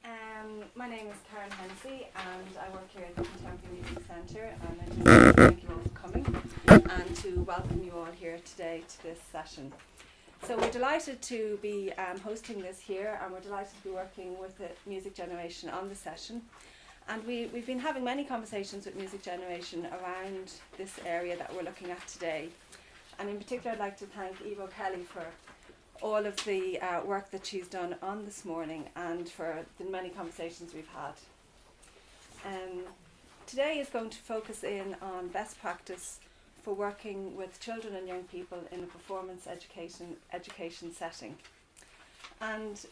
My name is Karen Hennessy and I work here at the Contemporary Music Centre, and I just want to thank you all for coming and to welcome you all here today to this session. So we're delighted to be hosting this here, and we're delighted to be working with the Music Generation on the session. And we've been having many conversations with Music Generation around this area that we're looking at today. And in particular, I'd like to thank Eve O'Kelly for all of the work that she's done on this morning and for the many conversations we've had. Today is going to focus in on best practice for working with children and young people in a performance education setting. And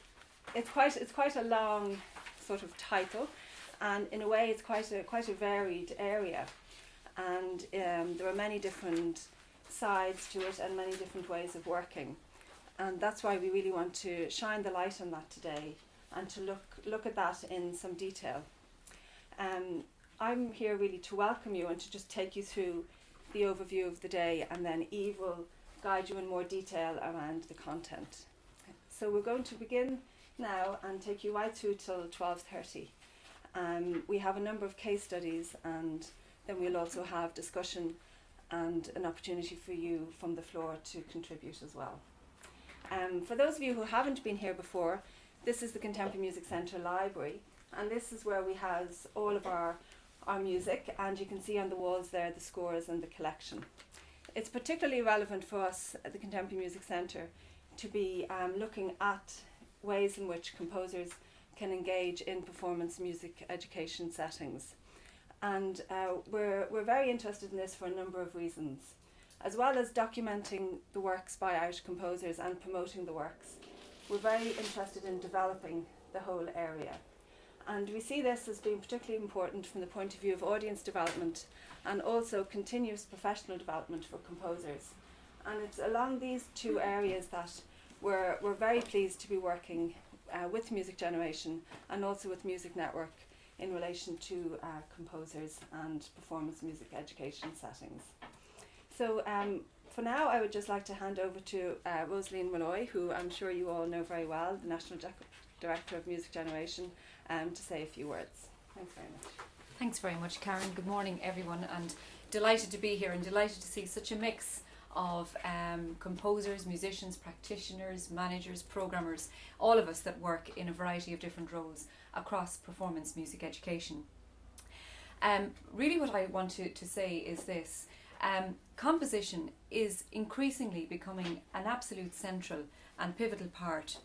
it's quite a long sort of title, and in a way it's quite a varied area, and there are many different sides to it and many different ways of working. And that's why we really want to shine the light on that today and to look at that in some detail. I'm here really to welcome you and to just take you through the overview of the day, and then Eve will guide you in more detail around the content. So we're going to begin now and take you right through till 12:30. We have a number of case studies, and then we'll also have discussion and an opportunity for you from the floor to contribute as well. For those of you who haven't been here before, this is the Contemporary Music Centre Library, and this is where we house all of our music, and you can see on the walls there the scores and the collection. It's particularly relevant for us at the Contemporary Music Centre to be looking at ways in which composers can engage in performance music education settings. And we're very interested in this for a number of reasons. As well as documenting the works by Irish composers and promoting the works, we're very interested in developing the whole area. And we see this as being particularly important from the point of view of audience development and also continuous professional development for composers. And it's along these two areas that we're very pleased to be working with Music Generation and also with Music Network in relation to composers and performance music education settings. So for now, I would just like to hand over to Rosaleen Molloy, who I'm sure you all know very well, the National Director of Music Generation, to say a few words. Thanks very much. Thanks very much, Karen. Good morning, everyone, and delighted to be here and delighted to see such a mix of composers, musicians, practitioners, managers, programmers, all of us that work in a variety of different roles across performance music education. Really what I want to say is this. Composition is increasingly becoming an absolute central and pivotal part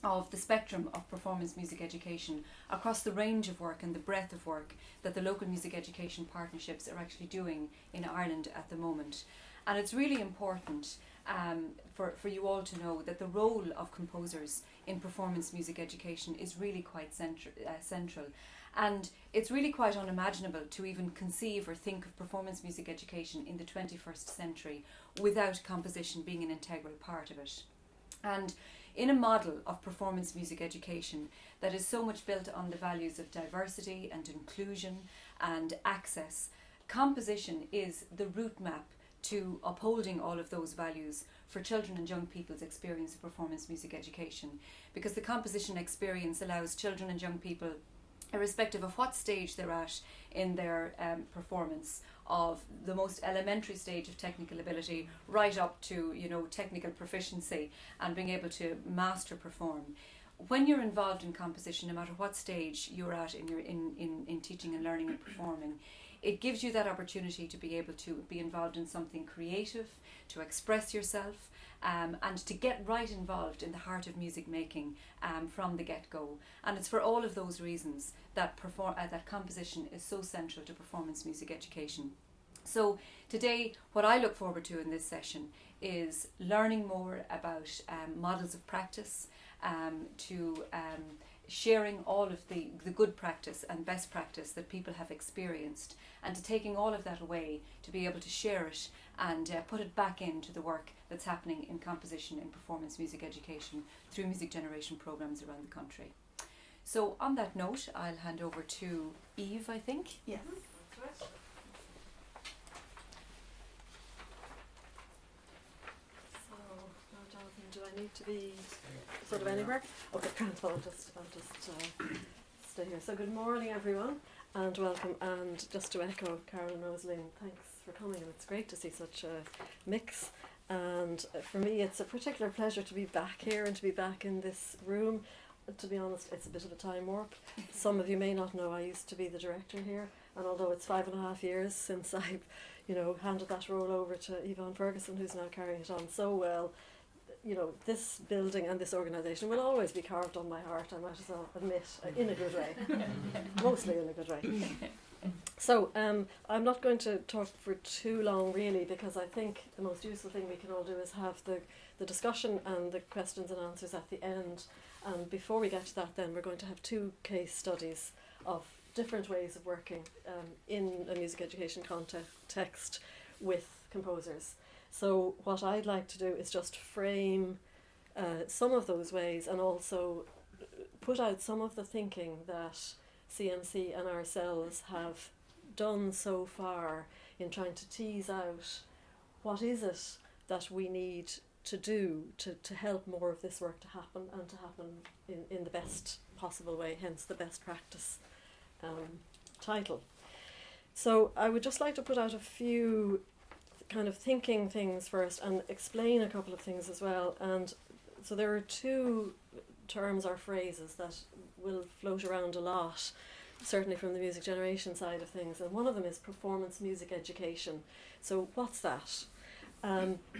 of the spectrum of performance music education across the range of work and the breadth of work that the local music education partnerships are actually doing in Ireland at the moment. And it's really important for you all to know that the role of composers in performance music education is really quite central. And it's really quite unimaginable to even conceive or think of performance music education in the 21st century without composition being an integral part of it. And in a model of performance music education that is so much built on the values of diversity and inclusion and access, composition is the route map to upholding all of those values for children and young people's experience of performance music education, because the composition experience allows children and young people, irrespective of what stage they're at in their performance, of the most elementary stage of technical ability right up to technical proficiency and being able to master perform. When you're involved in composition, no matter what stage you're at in teaching and learning and performing, it gives you that opportunity to be able to be involved in something creative, to express yourself, and to get right involved in the heart of music making from the get-go. And it's for all of those reasons that that composition is so central to performance music education. So today, what I look forward to in this session is learning more about models of practice, to sharing all of the good practice and best practice that people have experienced, and to taking all of that away to be able to share it and put it back into the work that's happening in composition and performance music education through Music Generation programs around the country. So on that note, I'll hand over to Eve, I think. Yes, that's right. So, now Jonathan, do I need to be sort of anywhere? Okay, I'll just stay here. So good morning everyone and welcome, and just to echo Karen and Rosaleen, thanks for coming, and it's great to see such a mix, and for me it's a particular pleasure to be back here and to be back in this room. To be honest, it's a bit of a time warp. Some of you may not know I used to be the director here, and although it's 5.5 years since I've handed that role over to Yvonne Ferguson, who's now carrying it on so well, this building and this organisation will always be carved on my heart, I might as well admit, in a good way. Mostly in a good way. So, I'm not going to talk for too long really, because I think the most useful thing we can all do is have the discussion and the questions and answers at the end. And before we get to that, then we're going to have 2 case studies of different ways of working in a music education context with composers. So what I'd like to do is just frame some of those ways, and also put out some of the thinking that CMC and ourselves have done so far in trying to tease out what is it that we need to do to help more of this work to happen, and to happen in the best possible way, hence the best practice title. So I would just like to put out a few kind of thinking things first and explain a couple of things as well. And so there are 2 terms or phrases that will float around a lot, certainly from the music generation side of things, and one of them is performance music education. So what's that?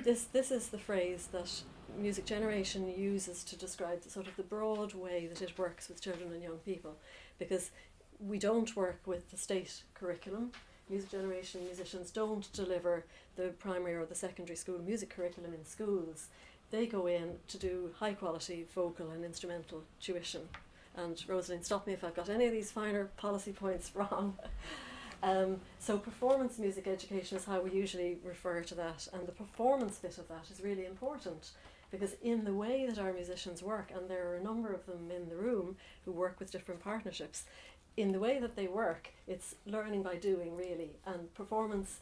This is the phrase that music generation uses to describe the broad way that it works with children and young people, because we don't work with the state curriculum. Music generation musicians don't deliver the primary or the secondary school music curriculum in schools. They go in to do high quality vocal and instrumental tuition. And Rosaleen, stop me if I've got any of these finer policy points wrong. So performance music education is how we usually refer to that, and the performance bit of that is really important, because in the way that our musicians work, and there are a number of them in the room who work with different partnerships, in the way that they work, it's learning by doing really, and performance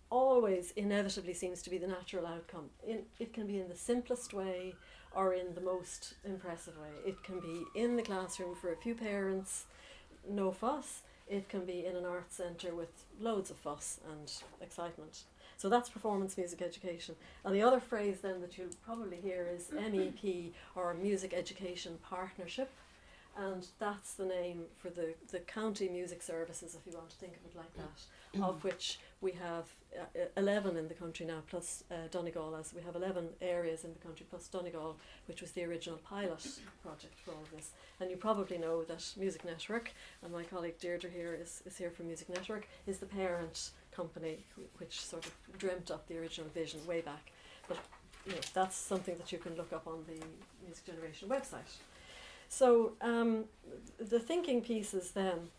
always inevitably seems to be the natural outcome. It can be in the simplest way or in the most impressive way. It can be in the classroom for a few parents, no fuss. It can be in an arts centre with loads of fuss and excitement. So that's performance music education. And the other phrase then that you'll probably hear is MEP, or Music Education Partnership. And that's the name for the county music services, if you want to think of it like that, of which we have 11 in the country now, plus Donegal, as we have 11 areas in the country, plus Donegal, which was the original pilot project for all of this. And you probably know that Music Network, and my colleague Deirdre here is here from Music Network, is the parent company which sort of dreamt up the original vision way back. But that's something that you can look up on the Music Generation website. So the thinking pieces then,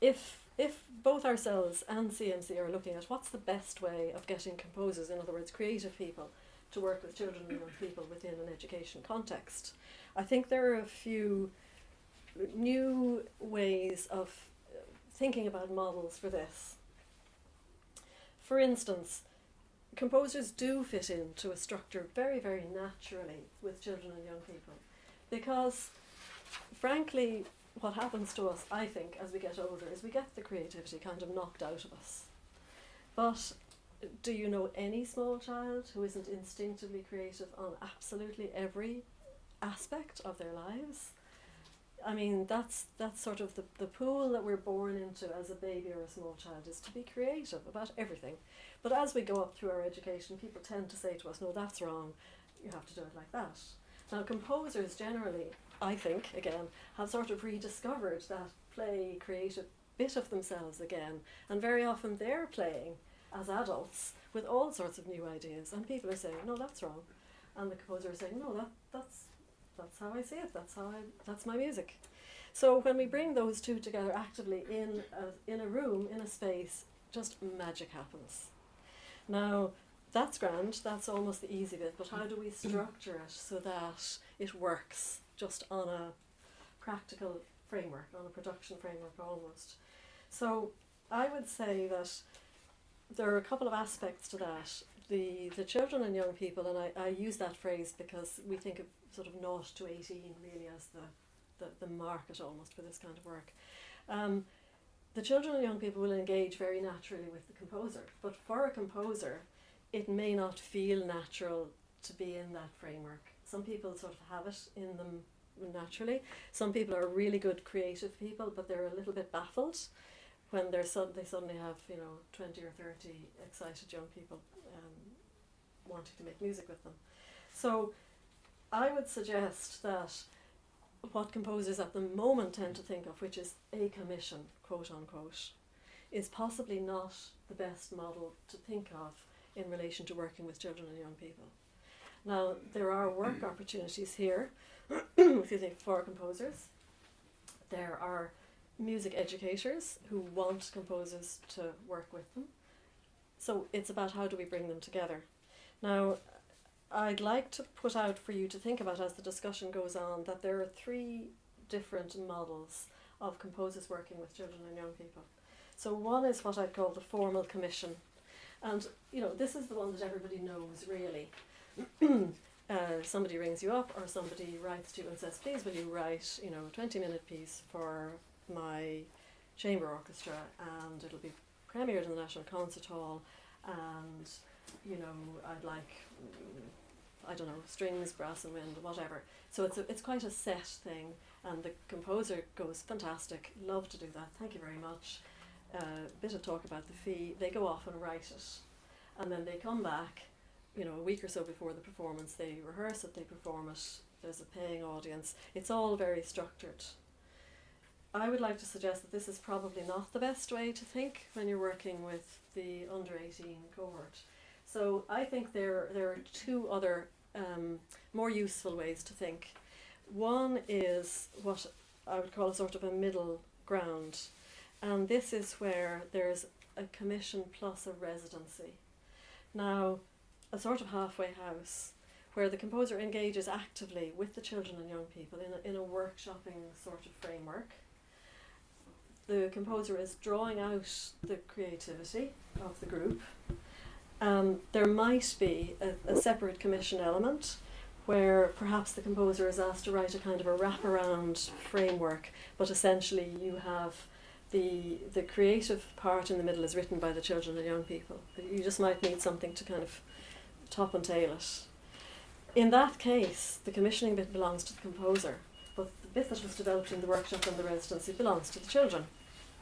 if both ourselves and CMC are looking at what's the best way of getting composers, in other words creative people, to work with children and young people within an education context, I think there are a few new ways of thinking about models for this. For instance, composers do fit into a structure very, very naturally with children and young people, because frankly what happens to us, I think, as we get older is we get the creativity kind of knocked out of us. But do you know any small child who isn't instinctively creative on absolutely every aspect of their lives? I mean, that's sort of the pool that we're born into as a baby or a small child, is to be creative about everything. But as we go up through our education, people tend to say to us, no, that's wrong, you have to do it like that. Now, composers generally, I think, again, have sort of rediscovered that play creative bit of themselves again, and very often they're playing as adults with all sorts of new ideas, and people are saying, no, that's wrong, and the composer is saying, no, that's how I see it, that's my music. So when we bring those two together actively in a room, in a space, just magic happens. Now, that's grand, that's almost the easy bit, but how do we structure it so that it works just on a practical framework, on a production framework almost? So I would say that there are a couple of aspects to that. The children and young people, and I use that phrase because we think of sort of 0 to 18 really as the market almost for this kind of work. The children and young people will engage very naturally with the composer, but for a composer, it may not feel natural to be in that framework. Some people sort of have it in them naturally. Some people are really good creative people, but they're a little bit baffled when they suddenly have 20 or 30 excited young people wanting to make music with them. So I would suggest that what composers at the moment tend to think of, which is a commission, quote unquote, is possibly not the best model to think of in relation to working with children and young people. Now, there are work opportunities here for composers. There are music educators who want composers to work with them. So it's about how do we bring them together. Now, I'd like to put out for you to think about as the discussion goes on that there are 3 different models of composers working with children and young people. So one is what I'd call the formal commission. And, this is the one that everybody knows, really. Somebody rings you up or somebody writes to you and says, please will you write, a 20-minute piece for my chamber orchestra, and it'll be premiered in the National Concert Hall, and, I'd like, I don't know, strings, brass and wind, whatever. So it's quite a set thing, and the composer goes, fantastic, love to do that, thank you very much. Bit of talk about the fee. They go off and write it, and then they come back, a week or so before the performance. They rehearse it, they perform it. There's a paying audience. It's all very structured. I would like to suggest that this is probably not the best way to think when you're working with the under 18 cohort. So I think there are 2 other more useful ways to think. One is what I would call a sort of a middle ground, and this is where there's a commission plus a residency. Now, a sort of halfway house where the composer engages actively with the children and young people in a workshopping sort of framework. The composer is drawing out the creativity of the group. There might be a separate commission element where perhaps the composer is asked to write a kind of a wraparound framework, but essentially you have the creative part in the middle is written by the children and young people. You just might need something to kind of top and tail it. In that case, the commissioning bit belongs to the composer, but the bit that was developed in the workshop and the residency belongs to the children.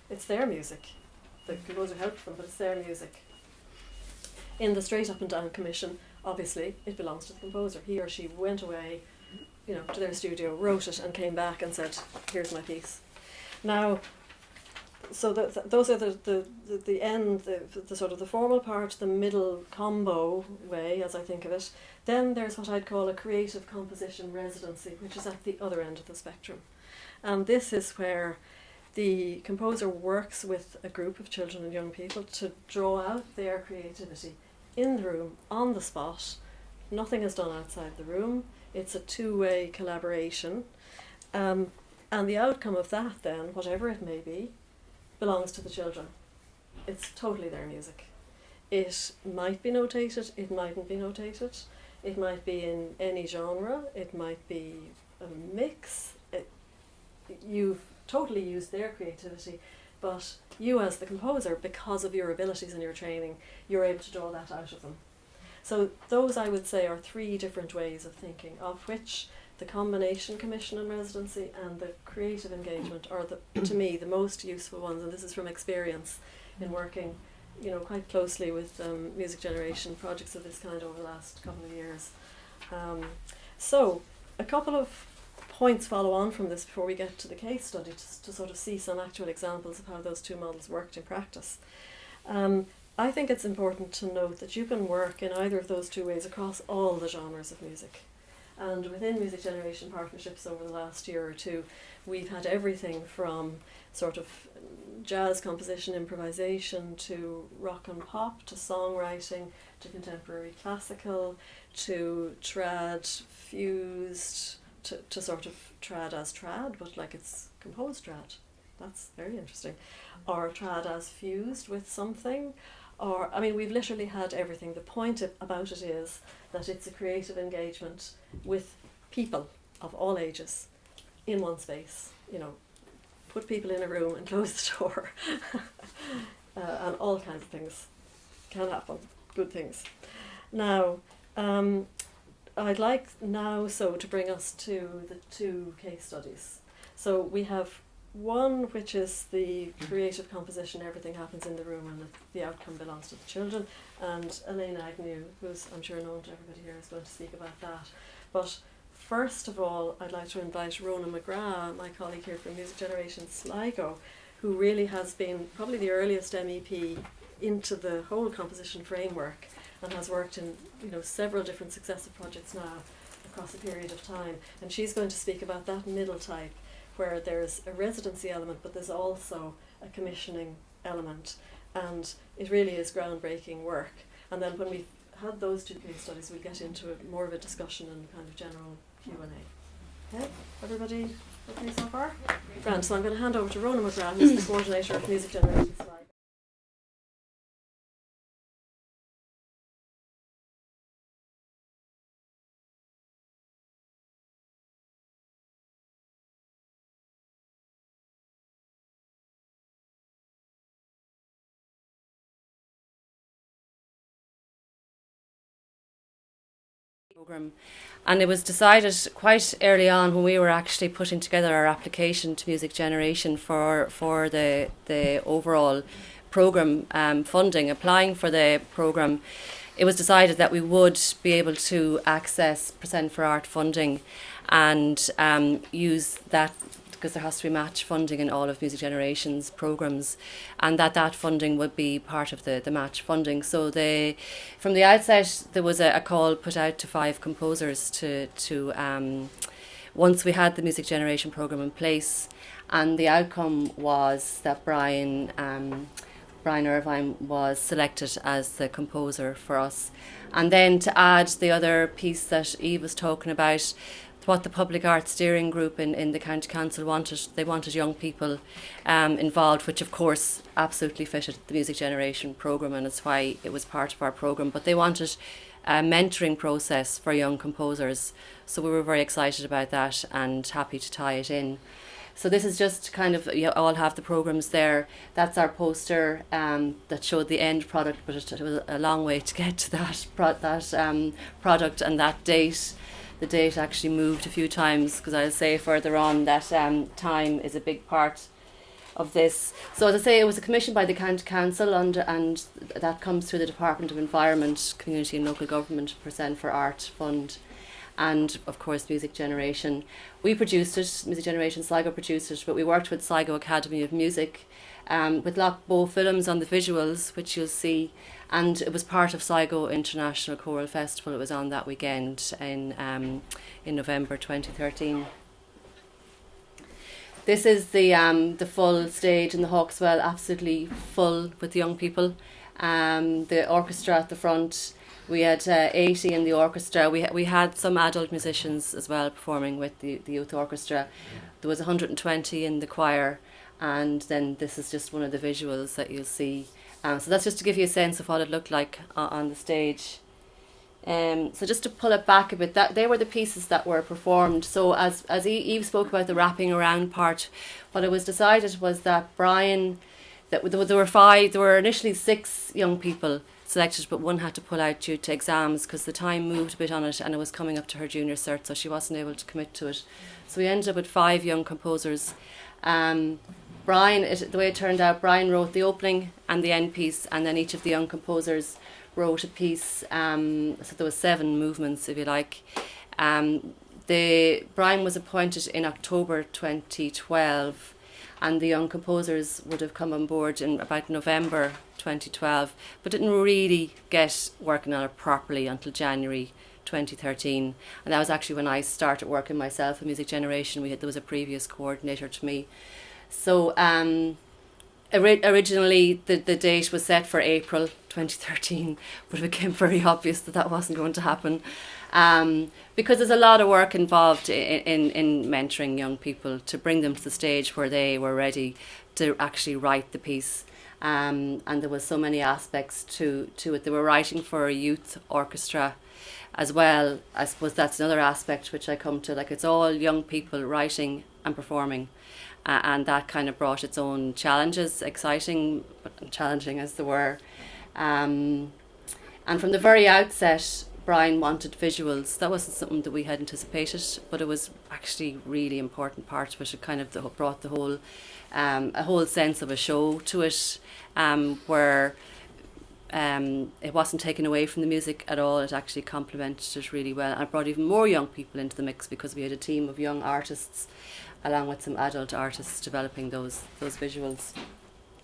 It's their music. The composer helped them, but it's their music. In the straight up and down commission, obviously, it belongs to the composer. He or she went away, to their studio, wrote it, and came back and said, here's my piece. Now, so those are the end, the sort of the formal part, the middle combo way, as I think of it. Then there's what I'd call a creative composition residency, which is at the other end of the spectrum. And this is where the composer works with a group of children and young people to draw out their creativity in the room, on the spot. Nothing is done outside the room. It's a 2-way collaboration. And the outcome of that then, whatever it may be, belongs to the children. It's totally their music. It might be notated, it mightn't be notated. It might be in any genre, it might be a mix. You've totally used their creativity, but you as the composer, because of your abilities and your training, you're able to draw that out of them. So those, I would say, are 3 different ways of thinking, of which the combination commission and residency and the creative engagement are, to me, the most useful ones, and this is from experience in working quite closely with music generation projects of this kind over the last couple of years. So a couple of points follow on from this before we get to the case study, to sort of see some actual examples of how those 2 models worked in practice. I think it's important to note that you can work in either of those 2 ways across all the genres of music. And within music generation partnerships over the last year or 2, we've had everything from sort of jazz composition, improvisation, to rock and pop, to songwriting, to contemporary classical, to trad fused, to sort of trad as trad, but like it's composed trad. That's very interesting. Or trad as fused with something. Or, we've literally had everything. The point about it is that it's a creative engagement with people of all ages, in one space, you know, put people in a room and close the door. And all kinds of things can happen, good things. Now, I'd like now to bring us to the two case studies. So we have one which is the creative composition, everything happens in the room and the outcome belongs to the children, and Elaine Agnew, who's I'm sure known to everybody here, is going to speak about that. But first of all, I'd like to invite Rona McGrath, my colleague here from Music Generation Sligo, who really has been probably the earliest MEP into the whole composition framework and has worked in, you know, several different successive projects now across a period of time. And she's going to speak about that middle type where there's a residency element but there's also a commissioning element, and it really is groundbreaking work. And then when we've had those two case studies, we'll get into more of a discussion and kind of general Q&A. Okay, everybody okay so far? Grand. So I'm going to hand over to Rona McGrath, who's the coordinator of Music Generation Sligo. Program. And it was decided quite early on when we were actually putting together our application to Music Generation for the overall programme funding, applying for the programme. It was decided that we would be able to access Present for Art funding and use that, because there has to be match funding in all of Music Generation's programmes, and that funding would be part of the match funding. So from the outset there was a call put out to 5 composers to once we had the Music Generation programme in place, and the outcome was that Brian Irvine was selected as the composer for us. And then to add the other piece that Eve was talking about, what the Public Art Steering Group in the County Council wanted, they wanted young people involved, which of course absolutely fitted the Music Generation programme, and it's why it was part of our programme. But they wanted a mentoring process for young composers, so we were very excited about that and happy to tie it in. So this is just kind of, you all have the programmes there. That's our poster that showed the end product, but it was a long way to get to that product and that date. The date actually moved a few times, because I'll say further on that time is a big part of this. So as I say, it was commissioned by the County Council and that comes through the Department of Environment, Community and Local Government Present for Art Fund, and of course Music Generation. We produced it, Music Generation Sligo produced it, but we worked with Sligo Academy of Music with Lockbow Films on the visuals, which you'll see. And it was part of Sligo International Choral Festival. It was on that weekend in November 2013. This is the full stage in the Hawkswell, absolutely full with young people. The orchestra at the front, we had 80 in the orchestra. We had some adult musicians as well performing with the youth orchestra. There was 120 in the choir, and then this is just one of the visuals that you'll see. So that's just to give you a sense of what it looked like on the stage. So just to pull it back a bit, that they were the pieces that were performed. So as Eve spoke about the wrapping around part, what it was decided was that Brian, that there were initially 6 young people selected, but one had to pull out due to exams because the time moved a bit on it and it was coming up to her junior cert, so she wasn't able to commit to it. So we ended up with 5 young composers. Brian, the way it turned out, Brian wrote the opening and the end piece, and then each of the young composers wrote a piece. So there was 7 movements, if you like. Brian was appointed in October 2012, and the young composers would have come on board in about November 2012, but didn't really get working on it properly until January 2013. And that was actually when I started working myself in Music Generation. There was a previous coordinator to me. So originally the date was set for April 2013, but it became very obvious that wasn't going to happen, because there's a lot of work involved in mentoring young people to bring them to the stage where they were ready to actually write the piece and there was so many aspects to it. They were writing for a youth orchestra as well. I suppose that's another aspect which I come to, like it's all young people writing and performing, and that kind of brought its own challenges, exciting but challenging as they were. And from the very outset, Brian wanted visuals. That wasn't something that we had anticipated, but it was actually really important part of it. It kind of brought the whole, a whole sense of a show to it, where it wasn't taken away from the music at all. It actually complemented it really well, and it brought even more young people into the mix because we had a team of young artists along with some adult artists developing those visuals.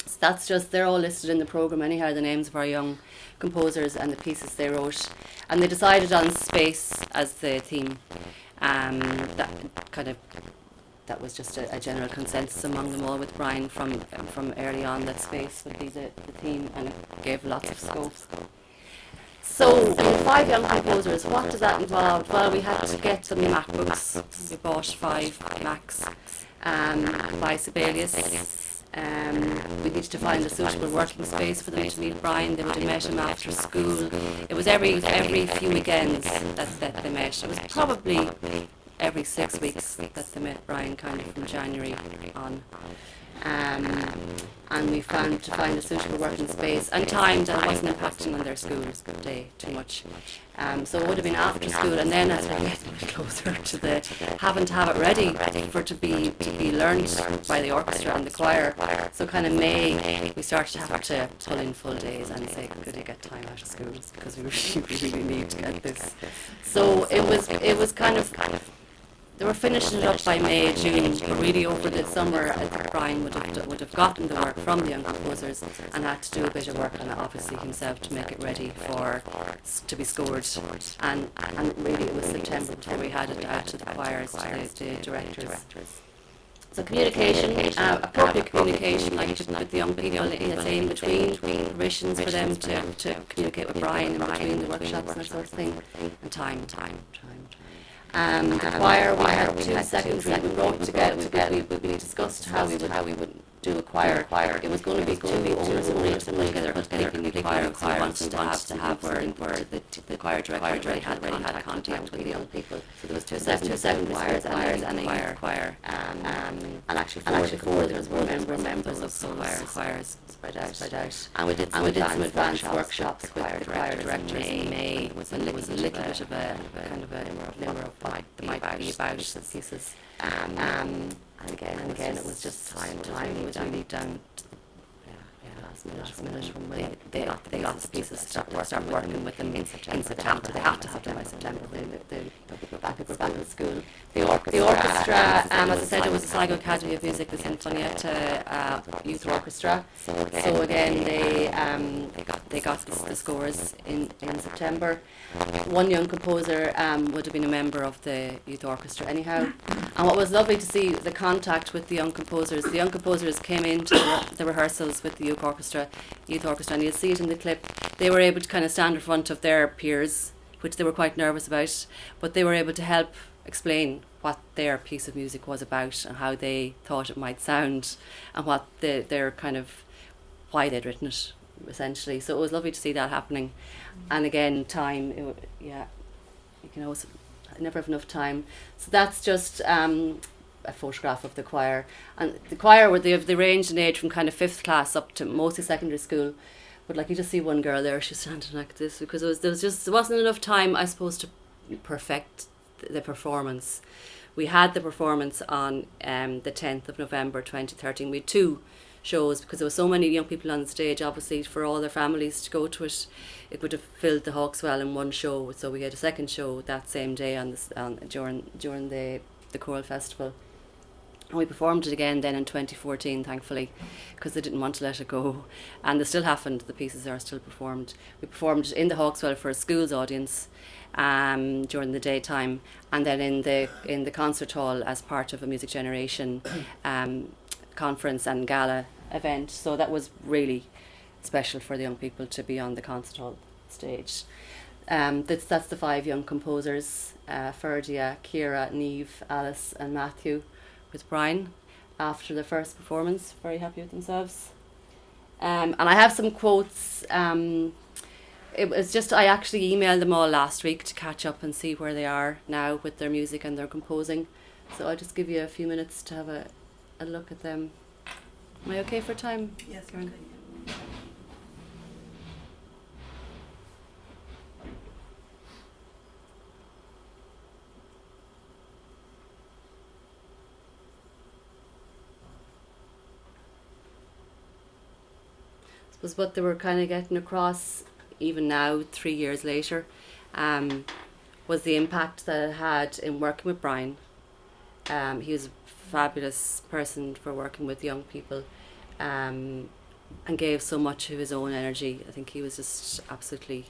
So that's just, they're all listed in the programme anyhow, the names of our young composers and the pieces they wrote. And they decided on space as the theme. That was just a general consensus among them all with Brian from early on, that space would be the theme, and it gave lots of scope. So, 5 young composers, what does that involve? Well, we had to get them MacBooks. We bought 5 Macs by Sibelius. We needed to find a suitable working space for them to meet Brian. They would have met him after school. It was every few weekends that they met. It was probably every 6 weeks that they met Brian, kind of from January on. And we found to find a suitable working space and time that wasn't impacting on their school day too much. So it would have been after school, and then as we get closer to the having to have it ready for it to be learned by the orchestra and the choir. So kind of May, we started to have to pull in full days and say, could you get time out of school because we really need to get this. So it was kind of. They were finishing it up by May, June, but really over the summer, Brian would have gotten the work from the young composers and had to do a bit of work on it, obviously himself, to make it ready to be scored. And really it was September before we had it out to the choirs, to the directors. So communication, appropriate communication, like with the young people, let's say in between permissions for them to communicate with Brian in between the workshops and that sort of thing, and time. The choir, we had 2 secondary, we brought together, we discussed how we would do a choir. It was going to be 2 owners together, but taking the choir, we wanted to have where the choir director already had contact with the young people. So there was 2 secondary choirs and a choir. And actually 4 there was members of some choirs spread out. And we did some advanced workshops with the choir directors in May. It was a little bit of a kind of a glimmer of what there might be about pieces. And again, it was just time. It was really down to last minute when they got the pieces, start working with them in September. They have to have them by September. They were back at school. The orchestra, as I said, it was the Sligo Academy of Music, the Sinfonietta youth orchestra. So again, they got the scores in September. One young composer would have been a member of the youth orchestra anyhow. And what was lovely to see, the contact with the young composers. The young composers came into the rehearsals with the youth orchestra, and you'll see it in the clip. They were able to kind of stand in front of their peers, which they were quite nervous about, but they were able to help explain what their piece of music was about and how they thought it might sound, and what their kind of why they'd written it, essentially. So it was lovely to see that happening. And again, time, you can always never have enough time. So that's just a photograph of the choir. And the choir, they ranged in age from kind of 5th class up to mostly secondary school. But like, you just see one girl there, she's standing like this, because there wasn't enough time, I suppose, to perfect the performance. We had the performance on the 10th of November 2013. We had 2 shows because there were so many young people on the stage. Obviously, for all their families to go to it, it would have filled the Hawkswell in one show. So we had a second show that same day during the choral festival. And we performed it again then in 2014, thankfully, because they didn't want to let it go. And they still haven't. The pieces are still performed. We performed it in the Hawkswell for a school's audience during the daytime, and then in the concert hall as part of a Music Generation conference and gala event. So that was really special for the young people to be on the concert hall stage. That's the 5 young composers, Ferdia, Ciara, Niamh, Alice and Matthew, with Brian after the first performance, very happy with themselves. And I have some quotes. It was just, I actually emailed them all last week to catch up and see where they are now with their music and their composing. So I'll just give you a few minutes to have a look at them. Am I okay for time? Yes, Karen? okay. Was what they were kind of getting across, even now, 3 years later, was the impact that it had in working with Brian. He was a fabulous person for working with young people, and gave so much of his own energy. I think he was just absolutely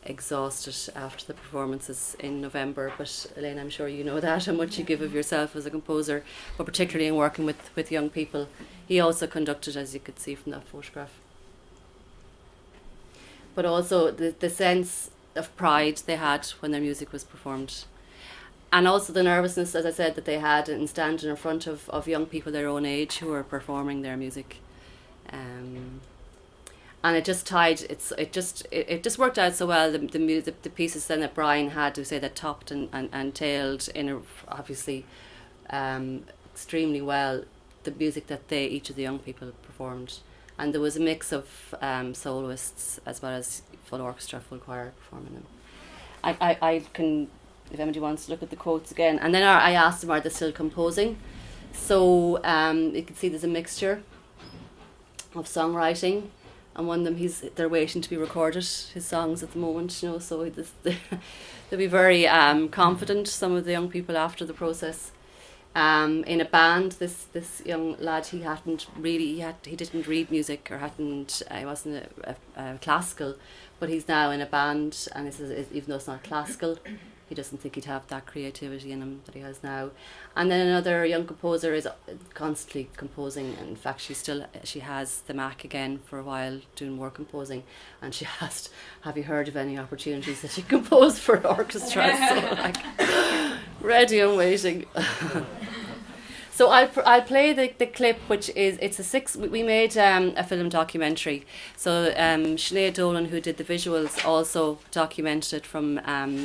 exhausted after the performances in November. But Elaine, I'm sure you know that, how much you give of yourself as a composer, but particularly in working with young people. He also conducted, as you could see from that photograph. But also the sense of pride they had when their music was performed. And also the nervousness, as I said, that they had in standing in front of young people their own age who were performing their music. And it just tied, it just worked out so well, the pieces then that Brian had, to say, that topped and tailed in a, obviously extremely well the music that each of the young people performed. And there was a mix of soloists as well as full orchestra, full choir performing them. I can, if anybody wants to look at the quotes again. And then I asked them, are they still composing? So you can see there's a mixture of songwriting. And one of them, they're waiting to be recorded, his songs at the moment, you know, so they'll be very confident, some of the young people, after the process. In a band, this young lad, he didn't read music, or he wasn't a classical, but he's now in a band, and he says, even though it's not classical, he doesn't think he'd have that creativity in him that he has now. And then another young composer is constantly composing. In fact, she has the Mac again for a while doing more composing, and she asked, have you heard of any opportunities that you compose for orchestra? So like, ready and waiting. So I'll play the clip, which is, we made a film documentary. So Sinead Dolan, who did the visuals, also documented it from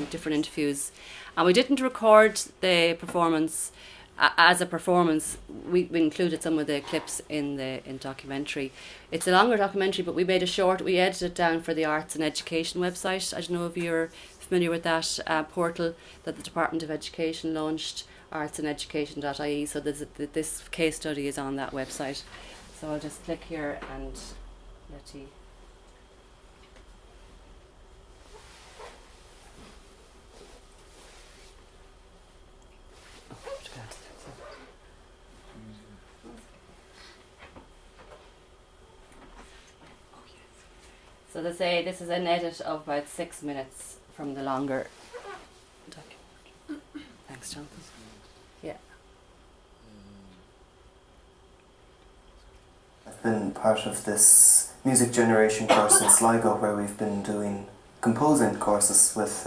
different interviews. And we didn't record the performance as a performance. We included some of the clips in documentary. It's a longer documentary, but we made we edited it down for the Arts and Education website. I don't know if you're familiar with that portal that the Department of Education launched, artsandeducation.ie. So this case study is on that website. So I'll just click here and let you. So they say this is an edit of about 6 minutes from the longer document. Thanks, Jonathan. Yeah. I've been part of this music generation course in Sligo, where we've been doing composing courses with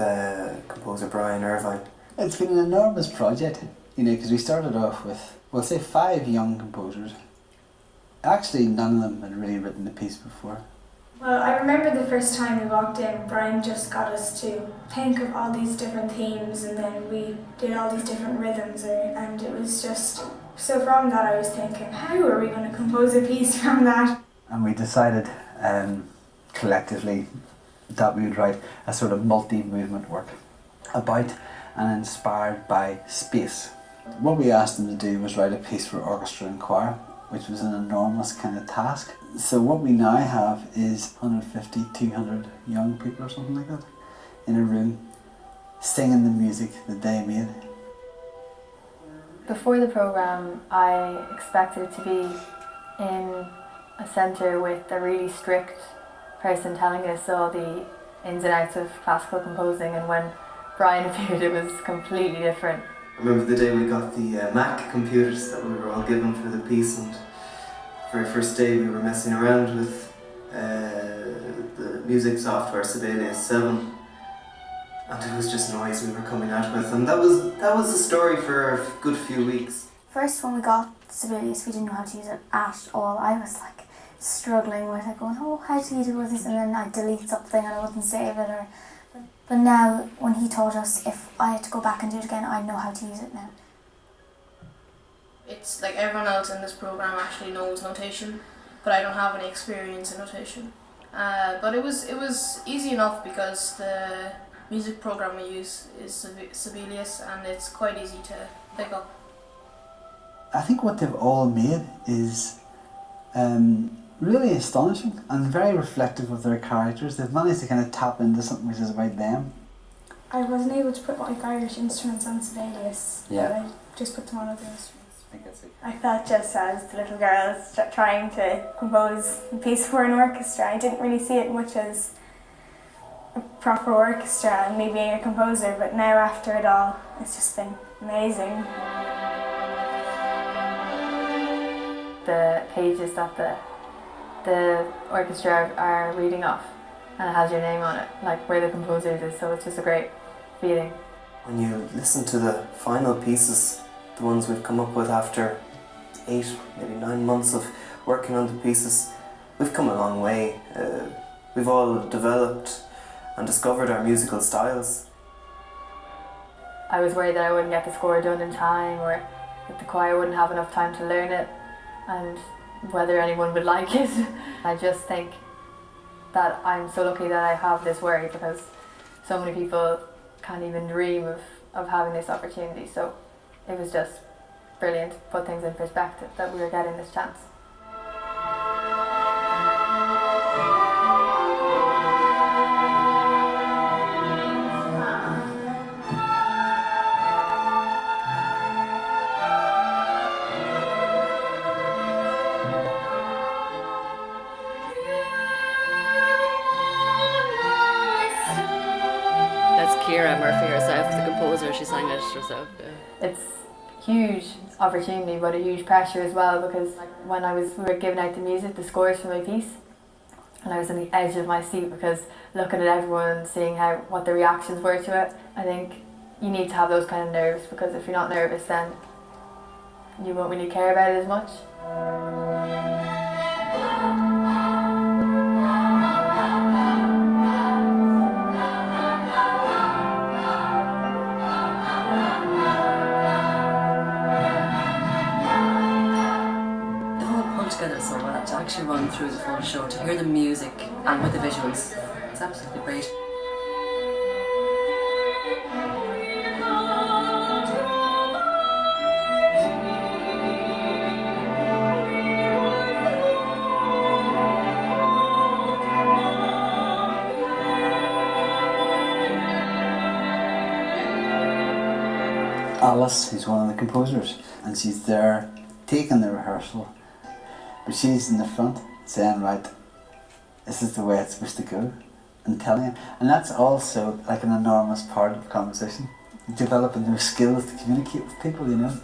composer Brian Irvine. It's been an enormous project, because we started off with, we'll say, 5 young composers. Actually, none of them had really written a piece before. Well, I remember the first time we walked in, Brian just got us to think of all these different themes, and then we did all these different rhythms, and it was just, so from that I was thinking, how are we going to compose a piece from that? And we decided collectively that we would write a sort of multi-movement work about and inspired by space. What we asked them to do was write a piece for orchestra and choir, which was an enormous kind of task. So what we now have is 150, 200 young people or something like that in a room singing the music that they made. Before the programme, I expected it to be in a centre with a really strict person telling us all the ins and outs of classical composing, and when Brian appeared it was completely different. I remember the day we got the Mac computers that we were all given for the piece, and the very first day we were messing around with the music software Sibelius 7, and it was just noise we were coming out with, and that was the story for a good few weeks. First, when we got Sibelius, we didn't know how to use it at all. I was like, struggling with it, going, oh, how do you do this? And then I'd delete something and I wouldn't save it. But now, when he taught us, if I had to go back and do it again, I know how to use it now. It's like everyone else in this program actually knows notation, but I don't have any experience in notation. But it was easy enough because the music program we use is Sibelius, and it's quite easy to pick up. I think what they've all made is really astonishing and very reflective of their characters. They've managed to kind of tap into something which is about them. I wasn't able to put like Irish instruments on Sibelius, Yeah. but I just put them on other instruments. I think that's it. I felt just as the little girls trying to compose a piece for an orchestra. I didn't really see it much as a proper orchestra and me being a composer, but now after it all, it's just been amazing. The pages that the orchestra are reading off, and it has your name on it, like where the composer is, so it's just a great feeling. When you listen to the final pieces, the ones we've come up with after 8, maybe 9 months of working on the pieces, we've come a long way. We've all developed and discovered our musical styles. I was worried that I wouldn't get the score done in time, or that the choir wouldn't have enough time to learn it, and whether anyone would like it. I just think that I'm so lucky that I have this worry, because so many people can't even dream of having this opportunity. So it was just brilliant to put things in perspective that we were getting this chance. That's Ciara Murphy herself, the composer. She sang it herself. Yeah. It's huge opportunity, but a huge pressure as well, because when we were giving out the music, the scores for my piece, and I was on the edge of my seat because looking at everyone, seeing what the reactions were to it. I think you need to have those kind of nerves, because if you're not nervous, then you won't really care about it as much. Together so well to actually run through the full show, to hear the music and with the visuals. It's absolutely great. Alice, who's one of the composers, and she's there taking the rehearsal, but she's in the front saying, right, this is the way it's supposed to go, and telling him. And that's also like an enormous part of composition, developing those skills to communicate with people, you know.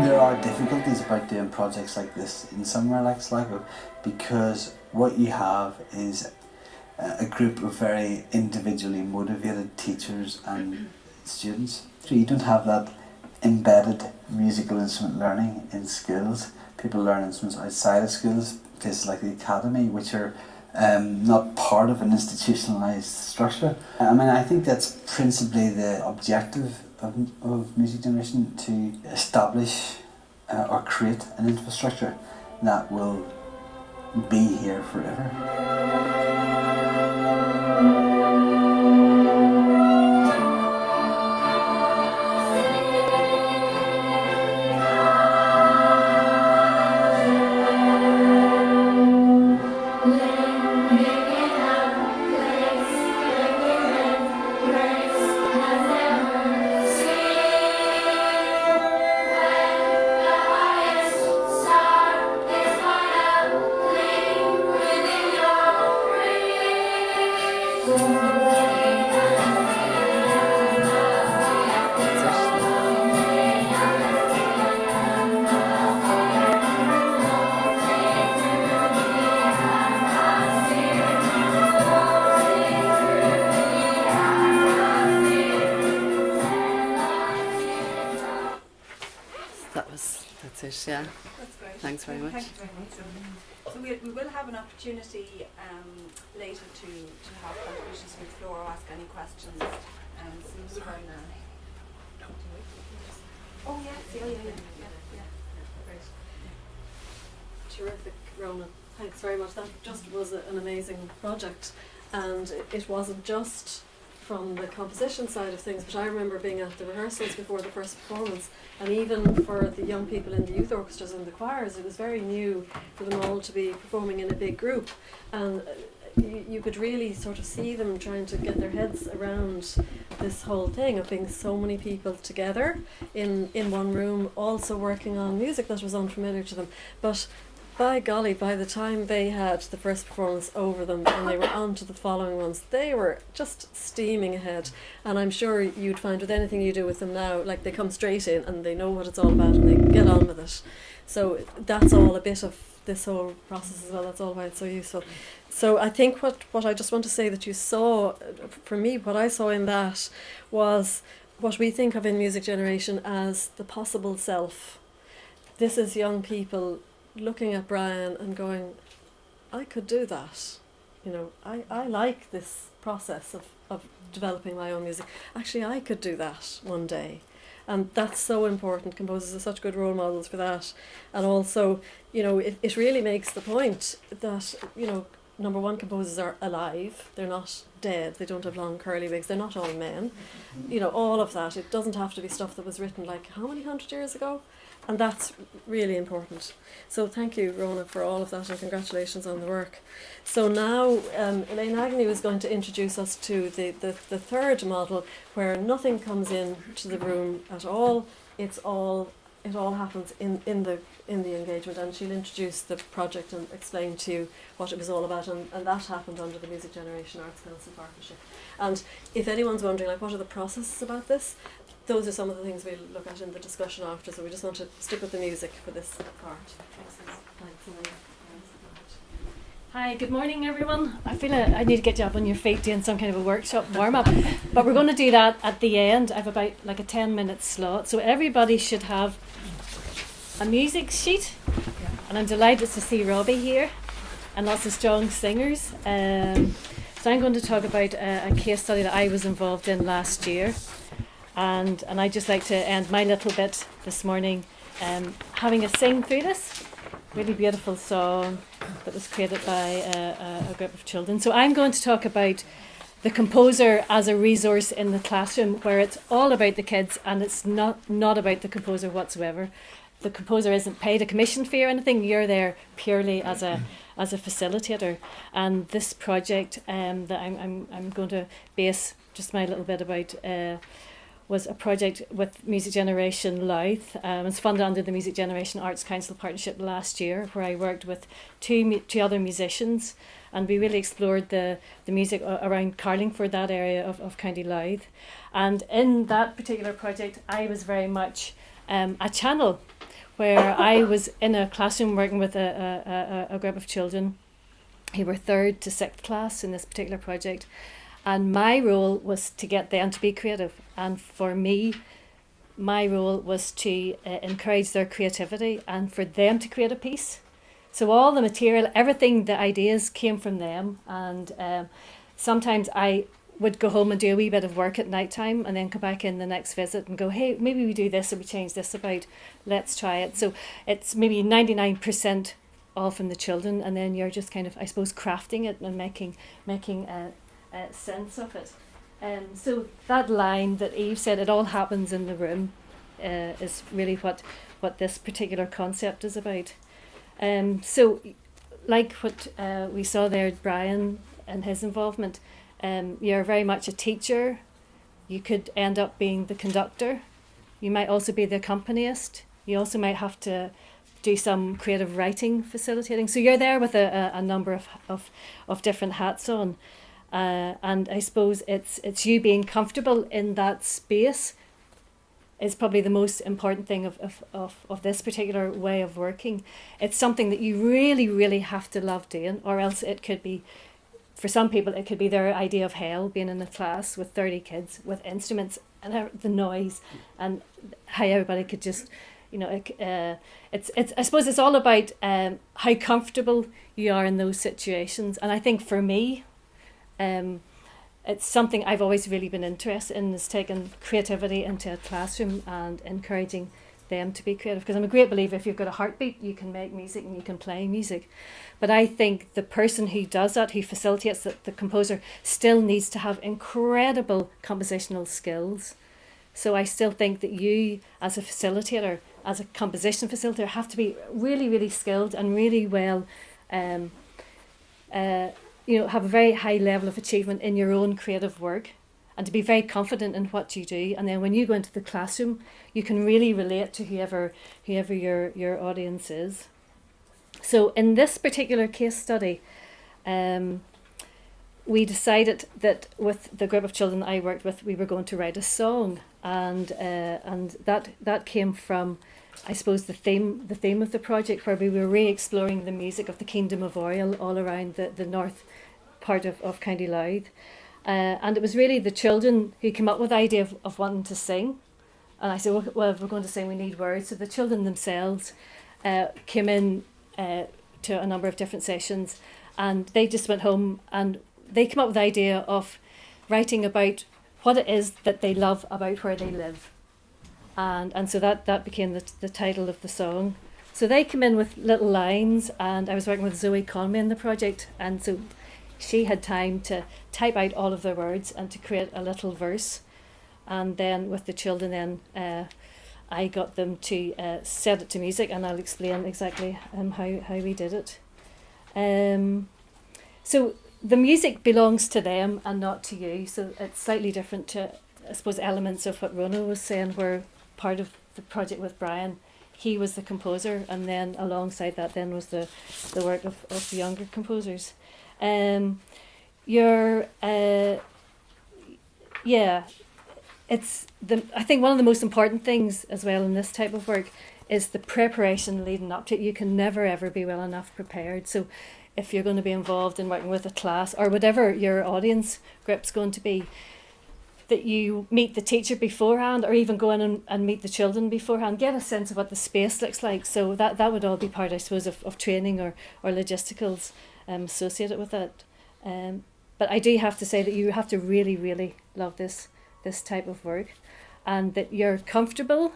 There are difficulties about doing projects like this in somewhere like Sligo, because what you have is a group of very individually motivated teachers and students. So you don't have that embedded musical instrument learning in schools. People learn instruments outside of schools, places like the academy, which are not part of an institutionalised structure. I mean, I think that's principally the objective of music generation, to establish or create an infrastructure that will be here forever. Thanks very much. Thank you very much. So we will have an opportunity later to have contributions from the floor or ask any questions. So we'll run now. Oh yes, yeah. Great. Terrific, Rona. Thanks very much. That just was an amazing project, and it wasn't just from the composition side of things, but I remember being at the rehearsals before the first performance, and even for the young people in the youth orchestras and the choirs, it was very new for them all to be performing in a big group, and you could really sort of see them trying to get their heads around this whole thing of being so many people together in one room, also working on music that was unfamiliar to them. But by golly, by the time they had the first performance over them and they were on to the following ones, they were just steaming ahead. And I'm sure you'd find with anything you do with them now, like they come straight in and they know what it's all about and they get on with it. So that's all a bit of this whole process as well. That's all why it's so useful. So I think what I just want to say that you saw, for me, what I saw in that was what we think of in music generation as the possible self. This is young people looking at Brian and going, I could do that. I like this process of developing my own music. Actually, I could do that one day. And that's so important. Composers are such good role models for that. And also, it really makes the point that, number one, composers are alive. They're not dead. They don't have long curly wigs. They're not all men. All of that. It doesn't have to be stuff that was written like how many 100 years ago? And that's really important. So thank you, Rona, for all of that, and congratulations on the work. So now Elaine Agnew is going to introduce us to the third model, where nothing comes in to the room at all. It all happens in the engagement, and she'll introduce the project and explain to you what it was all about, and that happened under the Music Generation Arts Council partnership. And if anyone's wondering, what are the processes about this, those are some of the things we'll look at in the discussion after, so we just want to stick with the music for this part. Excellent. Thanks, Elaine. Hi, good morning everyone. I feel I need to get you up on your feet doing some kind of a workshop warm-up, but we're going to do that at the end. I have about like a 10-minute slot, so everybody should have a music sheet, and I'm delighted to see Robbie here and lots of strong singers. So I'm going to talk about a case study that I was involved in last year. And I'd just like to end my little bit this morning having a sing through this really beautiful song that was created by a group of children. So I'm going to talk about the composer as a resource in the classroom, where it's all about the kids and it's not about the composer whatsoever. The composer isn't paid a commission fee or anything. You're there purely as a facilitator. And this project that I'm going to base just my little bit about was a project with Music Generation Louth. It's funded under the Music Generation Arts Council partnership last year, where I worked with two other musicians, and we really explored the music around Carlingford, that area of County Louth. And in that particular project, I was very much a channel, where I was in a classroom working with a group of children who were 3rd to 6th class in this particular project. And my role was to get them to be creative. And for me, my role was to encourage their creativity and for them to create a piece. So all the material, everything, the ideas came from them. And sometimes I would go home and do a wee bit of work at night time and then come back in the next visit and go, hey, maybe we do this or we change this about, let's try it. So it's maybe 99% all from the children, and then you're just kind of, I suppose, crafting it and making sense of it. So that line that Eve said, it all happens in the room, is really what this particular concept is about. So like what we saw there, Brian and his involvement, you're very much a teacher. You could end up being the conductor. You might also be the accompanist. You also might have to do some creative writing facilitating. So you're there with a number of different hats on. And I suppose it's you being comfortable in that space is probably the most important thing of this particular way of working. It's something that you really, really have to love doing, or else it could be, for some people, it could be their idea of hell, being in a class with 30 kids with instruments and the noise and how everybody could just, it's I suppose it's all about how comfortable you are in those situations. And I think for me, it's something I've always really been interested in, is taking creativity into a classroom and encouraging them to be creative. Because I'm a great believer, if you've got a heartbeat, you can make music and you can play music. But I think the person who does that, who facilitates it, the composer, still needs to have incredible compositional skills. So I still think that you, as a facilitator, as a composition facilitator, have to be really, really skilled and really well, have a very high level of achievement in your own creative work, and to be very confident in what you do. And then when you go into the classroom, you can really relate to whoever your audience is. So in this particular case study, we decided that with the group of children I worked with, we were going to write a song, and that came from, I suppose, the theme of the project, where we were re-exploring the music of the Kingdom of Oriel all around the north part of County Louth. And it was really the children who came up with the idea of wanting to sing. And I said, well, if we're going to sing, we need words. So the children themselves came in to a number of different sessions, and they just went home and they came up with the idea of writing about what it is that they love about where they live. And so that became the title of the song. So they came in with little lines, and I was working with Zoe Conway in the project, and so she had time to type out all of their words and to create a little verse. And then with the children then, I got them to set it to music, and I'll explain exactly how we did it. So the music belongs to them and not to you, so it's slightly different to, I suppose, elements of what Rona was saying, where part of the project with Brian, he was the composer, and then alongside that then was the work of the younger composers. I think one of the most important things as well in this type of work is the preparation leading up to it. You can never ever be well enough prepared. So if you're going to be involved in working with a class or whatever your audience group's going to be, that you meet the teacher beforehand, or even go in and meet the children beforehand, get a sense of what the space looks like. So that would all be part, I suppose, of training or logisticals associated with it. But I do have to say that you have to really, really love this type of work, and that you're comfortable.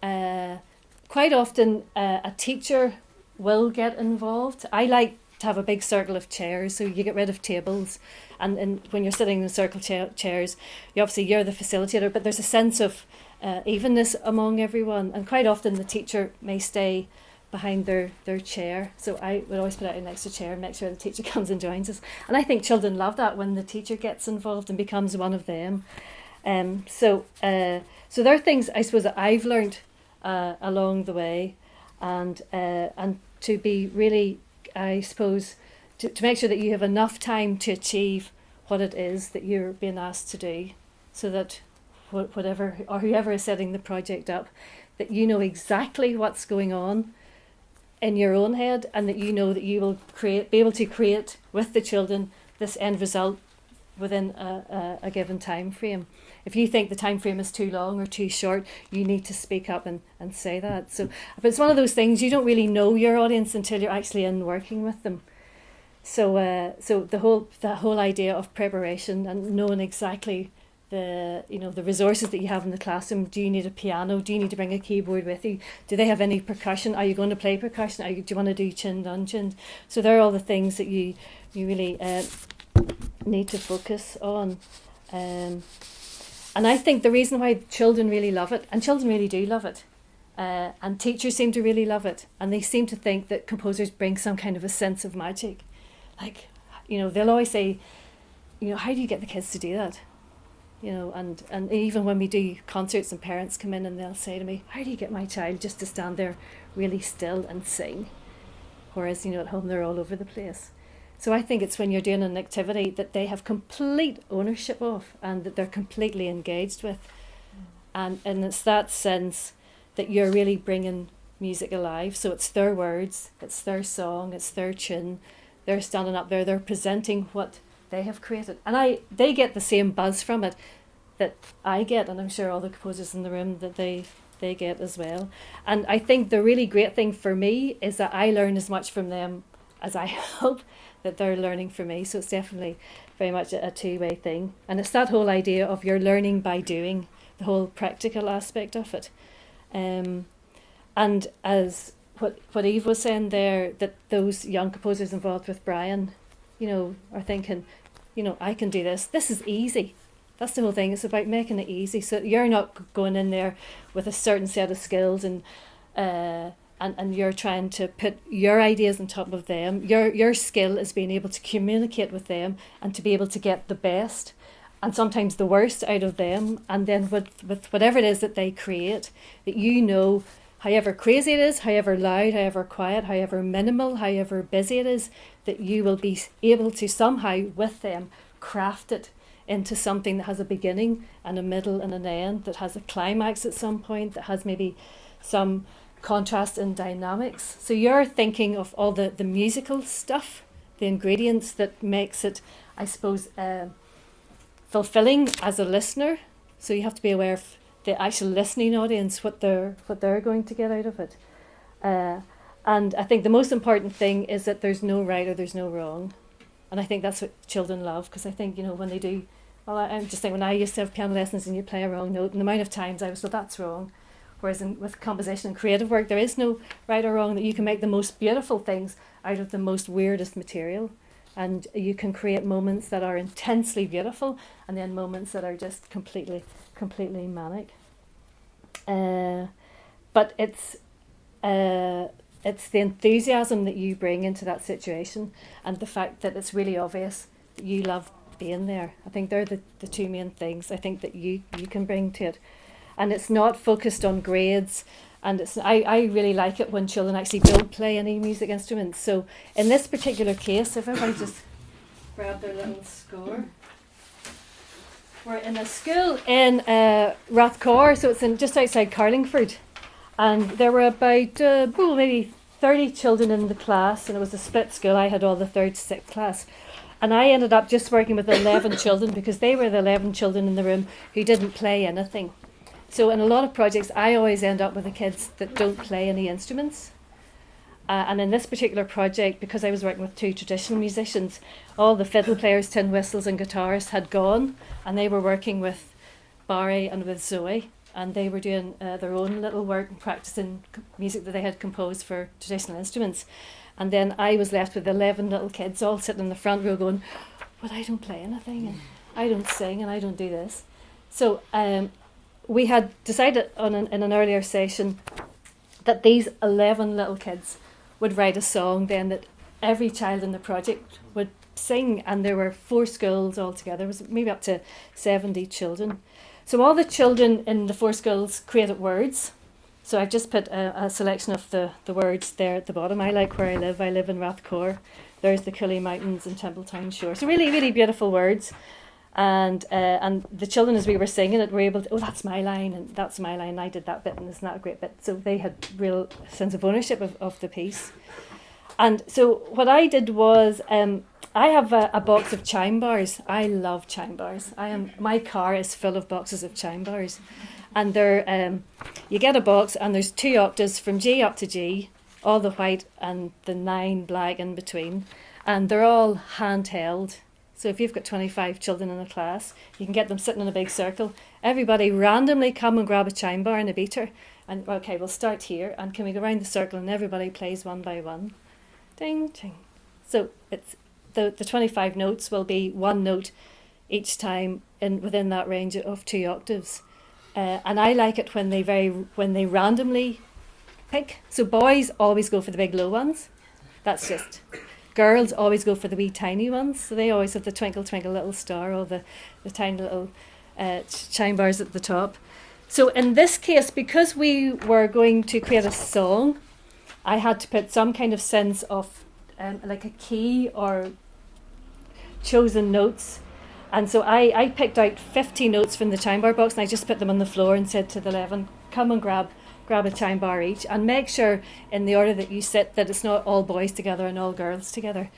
Quite often a teacher will get involved. I like to have a big circle of chairs, so you get rid of tables, and when you're sitting in circle chairs, you're the facilitator, but there's a sense of evenness among everyone, and quite often the teacher may stay behind their chair. So I would always put out an extra chair and make sure the teacher comes and joins us. And I think children love that when the teacher gets involved and becomes one of them. So there are things, I suppose, that I've learned along the way, and to be really, I suppose, to make sure that you have enough time to achieve what it is that you're being asked to do, so that whatever or whoever is setting the project up, that you know exactly what's going on in your own head, and that you know that you will be able to create with the children this end result within a given time frame. If you think the time frame is too long or too short, you need to speak up and say that. So, but it's one of those things, you don't really know your audience until you're actually in working with them. So the whole idea of preparation and knowing exactly the resources that you have in the classroom. Do you need a piano? Do you need to bring a keyboard with you? Do they have any percussion? Are you going to play percussion? Do you want to do chinned, unchinned? So they're all the things that you really need to focus on. And I think the reason why children really love it, and children really do love it, and teachers seem to really love it, and they seem to think that composers bring some kind of a sense of magic. Like, they'll always say, how do you get the kids to do that? And even when we do concerts and parents come in and they'll say to me, how do you get my child just to stand there really still and sing? Whereas, at home they're all over the place. So I think it's when you're doing an activity that they have complete ownership of and that they're completely engaged with. And it's that sense that you're really bringing music alive. So it's their words, it's their song, it's their tune. They're standing up there, they're presenting what they have created. And they get the same buzz from it that I get, and I'm sure all the composers in the room, that they they get as well. And I think the really great thing for me is that I learn as much from them as I hope that they're learning from me. So it's definitely very much a two-way thing. And it's that whole idea of you're learning by doing, the whole practical aspect of it. And as what Eve was saying there, that those young composers involved with Brian, you know, are thinking, you know, I can do this. This is easy. That's the whole thing. It's about making it easy. So you're not going in there with a certain set of skills and you're trying to put your ideas on top of them. Your skill is being able to communicate with them and to be able to get the best and sometimes the worst out of them. And then with whatever it is that they create, that you know, however crazy it is, however loud, however quiet, however minimal, however busy it is, that you will be able to somehow with them craft it into something that has a beginning and a middle and an end, that has a climax at some point, that has maybe some contrast and dynamics. So you're thinking of all the musical stuff, the ingredients that makes it, I suppose, fulfilling as a listener. So you have to be aware of the actual listening audience, what they're going to get out of it. And I think the most important thing is that there's no right or there's no wrong. And I think that's what children love, because I think, you know, when they do, well, I'm just thinking when I used to have piano lessons and you play a wrong note, and the amount of times I was, well, that's wrong. Whereas with composition and creative work, there is no right or wrong, that you can make the most beautiful things out of the most weirdest material. And you can create moments that are intensely beautiful and then moments that are just completely manic. But it's the enthusiasm that you bring into that situation and the fact that it's really obvious that you love being there. I think they're the two main things I think that you can bring to it. And it's not focused on grades. And I really like it when children actually don't play any music instruments. So in this particular case, if everybody just grab their little score. We're in a school in Rathcore, so it's just outside Carlingford. And there were about maybe 30 children in the class, and it was a split school. I had all the 3rd to 6th class. And I ended up just working with 11 children because they were the 11 children in the room who didn't play anything. So in a lot of projects, I always end up with the kids that don't play any instruments. And in this particular project, because I was working with 2 traditional musicians, all the fiddle players, tin whistles and guitarists had gone, and they were working with Barry and with Zoe, and they were doing their own little work and practicing music that they had composed for traditional instruments. And then I was left with 11 little kids all sitting in the front row going, well, I don't play anything, and I don't sing, and I don't do this. So we had decided in an earlier session that these 11 little kids would write a song then that every child in the project would sing, and there were 4 schools altogether. It was maybe up to 70 children. So all the children in the 4 schools created words. So I've just put a selection of the words there at the bottom. I like where I live. I live in Rathcore. There's the Cooley Mountains and Templetown Shore. So really, really beautiful words. And the children, as we were singing it, were able to, oh, that's my line, and that's my line, I did that bit, and isn't that a great bit? So they had real sense of ownership of the piece. And so what I did was, I have a box of chime bars. I love chime bars. My car is full of boxes of chime bars. And they're, you get a box, and there's 2 octaves from G up to G, all the white and the 9 black in between. And they're all handheld. So if you've got 25 children in a class, you can get them sitting in a big circle. Everybody randomly come and grab a chime bar and a beater. And okay, we'll start here. And can we go around the circle and everybody plays one by one? Ding, ding. So it's the 25 notes will be 1 note each time within that range of 2 octaves. And I like it when they randomly pick. So boys always go for the big low ones. That's just... Girls always go for the wee tiny ones, so they always have the twinkle twinkle little star or the tiny little chime bars at the top. So in this case, because we were going to create a song, I had to put some kind of sense of like a key or chosen notes. And so I picked out 50 notes from the chime bar box, and I just put them on the floor and said to the 11, come and grab a chime bar each, and make sure in the order that you sit that it's not all boys together and all girls together.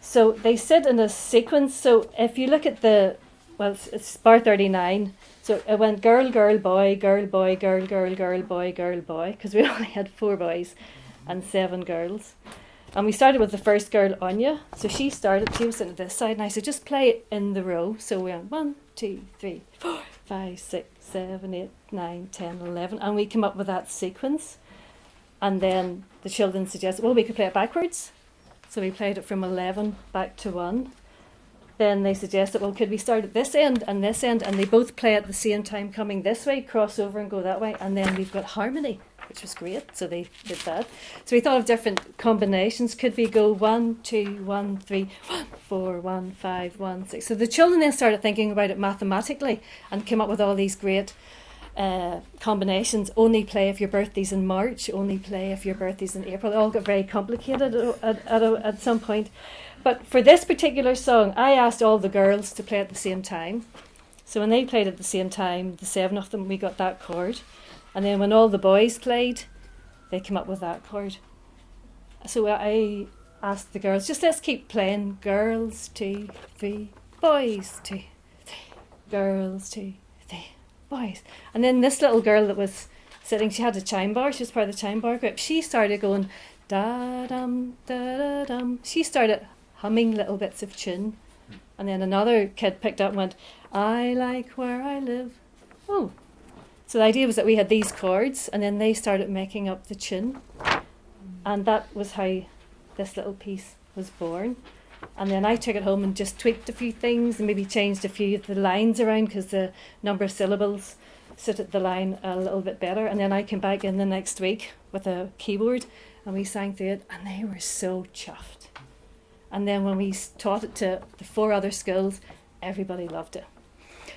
So they sit in a sequence. So if you look at the well, it's bar 39. So it went girl, girl, boy, girl, boy, girl, girl, girl, boy, girl, boy, because we only had 4 boys and 7 girls. And we started with the first girl, Anya. So she was sitting at this side, and I said, just play it in the row. So we went 1, 2, 3, 4, 5, 6, 7, 8, 9, 10, 11. And we came up with that sequence. And then the children suggested, well, we could play it backwards. So we played it from 11 back to 1. Then they suggested, well, could we start at this end and this end? And they both play at the same time, coming this way, cross over and go that way. And then we've got harmony, which was great. So they did that. So we thought of different combinations. Could we go 1, 2, 1, 3, 1, 4, 1, 5, 1, 6? So the children then started thinking about it mathematically and came up with all these great combinations. Only play if your birthday's in March. Only play if your birthday's in April. It all got very complicated at some point. But for this particular song, I asked all the girls to play at the same time. So when they played at the same time, the 7 of them, we got that chord. And then when all the boys played, they came up with that chord. So I asked the girls, just let's keep playing. Girls, 2, 3, boys, 2, 3, girls, 2, 3, boys. And then this little girl that was sitting, she had a chime bar. She was part of the chime bar group. She started going, da-dum, da-da-dum. She started humming little bits of tune. And then another kid picked up and went, I like where I live. Oh. So the idea was that we had these chords, and then they started making up the tune. And that was how this little piece was born. And then I took it home and just tweaked a few things and maybe changed a few of the lines around because the number of syllables suited the line a little bit better. And then I came back in the next week with a keyboard and we sang through it, and they were so chuffed. And then when we taught it to the 4 other schools, everybody loved it.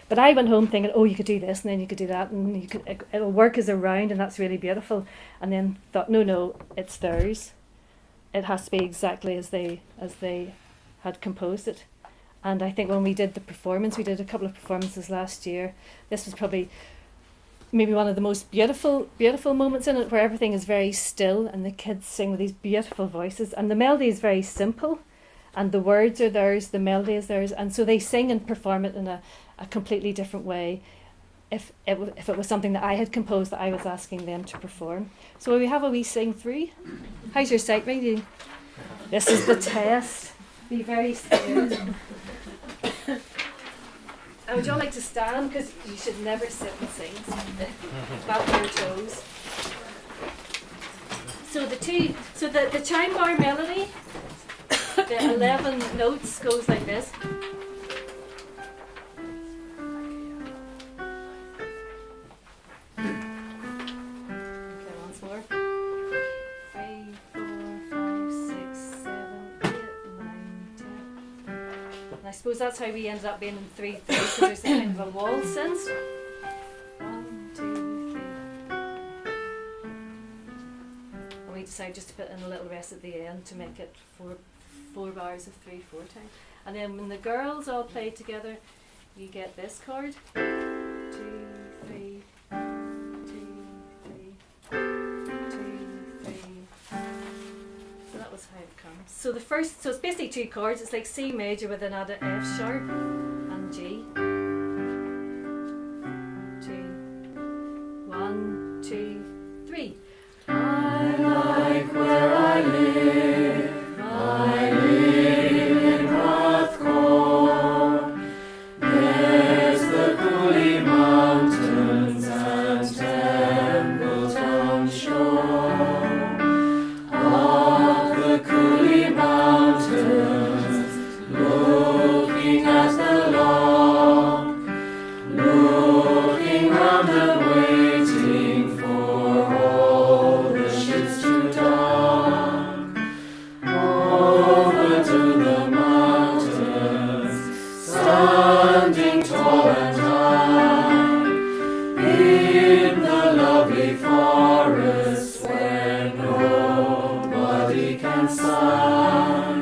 But I went home thinking, oh, you could do this and then you could do that, and it'll work as a round, and that's really beautiful. And then thought, no, it's theirs. It has to be exactly as they had composed it. And I think when we did the performance, we did a couple of performances last year. This was probably maybe one of the most beautiful moments in it, where everything is very still and the kids sing with these beautiful voices, and the melody is very simple, and the words are theirs, the melody is theirs, and so they sing and perform it in a completely different way. If it was something that I had composed that I was asking them to perform. So will we have a wee sing through? How's your sight reading? This is the test. Be very still. And would you all like to stand? Because you should never sit and sing. Back on your toes. So the chime bar melody, the 11 notes goes like this. Okay, once more. 3, 4, 5, 6, 7, 8, 9, 10. And I suppose that's how we ended up being in 3, 3, because there's a kind of a waltz sense. 1, 2, 3. And we decided just to put in a little rest at the end to make it 4 bars of 3, 4 times. And then when the girls all play together, you get this chord. 2, 3, 2, 3, 2, 3. So that was how it comes. So it's basically 2 chords. It's like C major with another F sharp and G. 2, 1, 2, 3. I like where I live. I live in Rathcore. There's the Cooley Mountains and Templeton shore. Up the Cooley Mountains, looking at the loch, looking round and waiting for all the ships to dock. Over to the mountains, standing tall and high, in the lovely forests where nobody can sigh.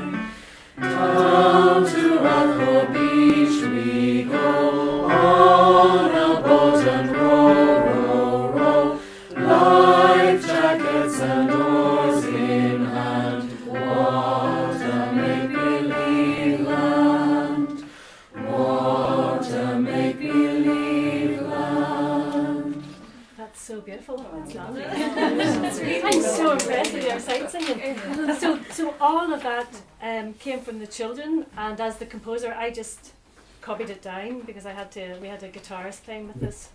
Down to Rathcore Beach we go, on a boat and row, row, row, life jackets and oars in hand. What a make-believe land, what a So all of that came from the children, and as the composer, I just copied it down because we had a guitarist playing with us,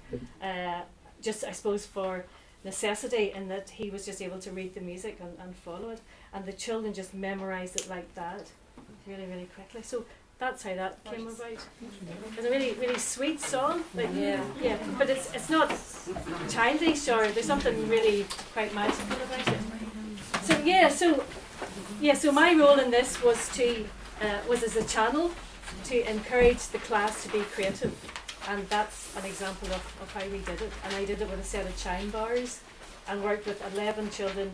just I suppose for necessity, in that he was just able to read the music and follow it, and the children just memorised it like that, really, really quickly. So that's how that came about. It's a really, really sweet song. Like, yeah, but it's not childish, or there's something really quite magical about it. So my role in this was as a channel to encourage the class to be creative, and that's an example of how we did it. And I did it with a set of chime bars, and worked with 11 children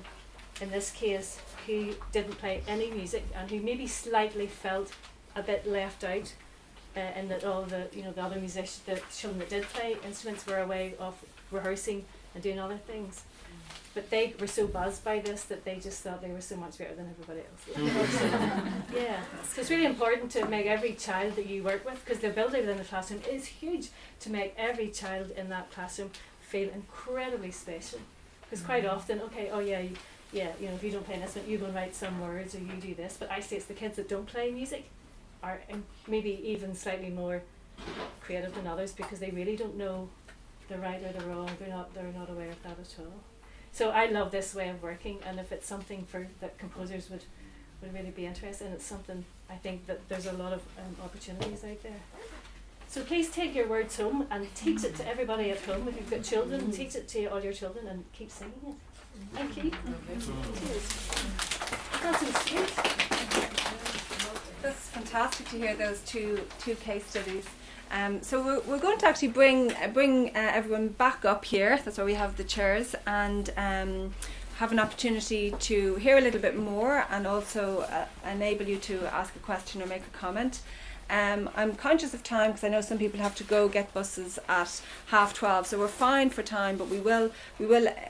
in this case who didn't play any music and who maybe slightly felt a bit left out, in that all the other musicians, the children that did play instruments, were away off rehearsing and doing other things. But they were so buzzed by this that they just thought they were so much better than everybody else. So it's really important to make every child that you work with, because the ability within the classroom is huge, to make every child in that classroom feel incredibly special. Because quite often, if you don't play an instrument, you go and write some words, or you do this. But I say it's the kids that don't play music are maybe even slightly more creative than others, because they really don't know the right or the wrong. They're not aware of that at all. So I love this way of working, and if it's something that composers would really be interested in, it's something I think that there's a lot of opportunities out there. So please take your words home and teach it to everybody at home. If you've got children, teach it to all your children and keep singing it. Thank you. Cheers. That's so sweet. That's fantastic to hear those two case studies. So we're going to actually bring everyone back up here. That's why we have the chairs, and have an opportunity to hear a little bit more, and also enable you to ask a question or make a comment. I'm conscious of time because I know some people have to go get buses at 12:30, so we're fine for time, but we will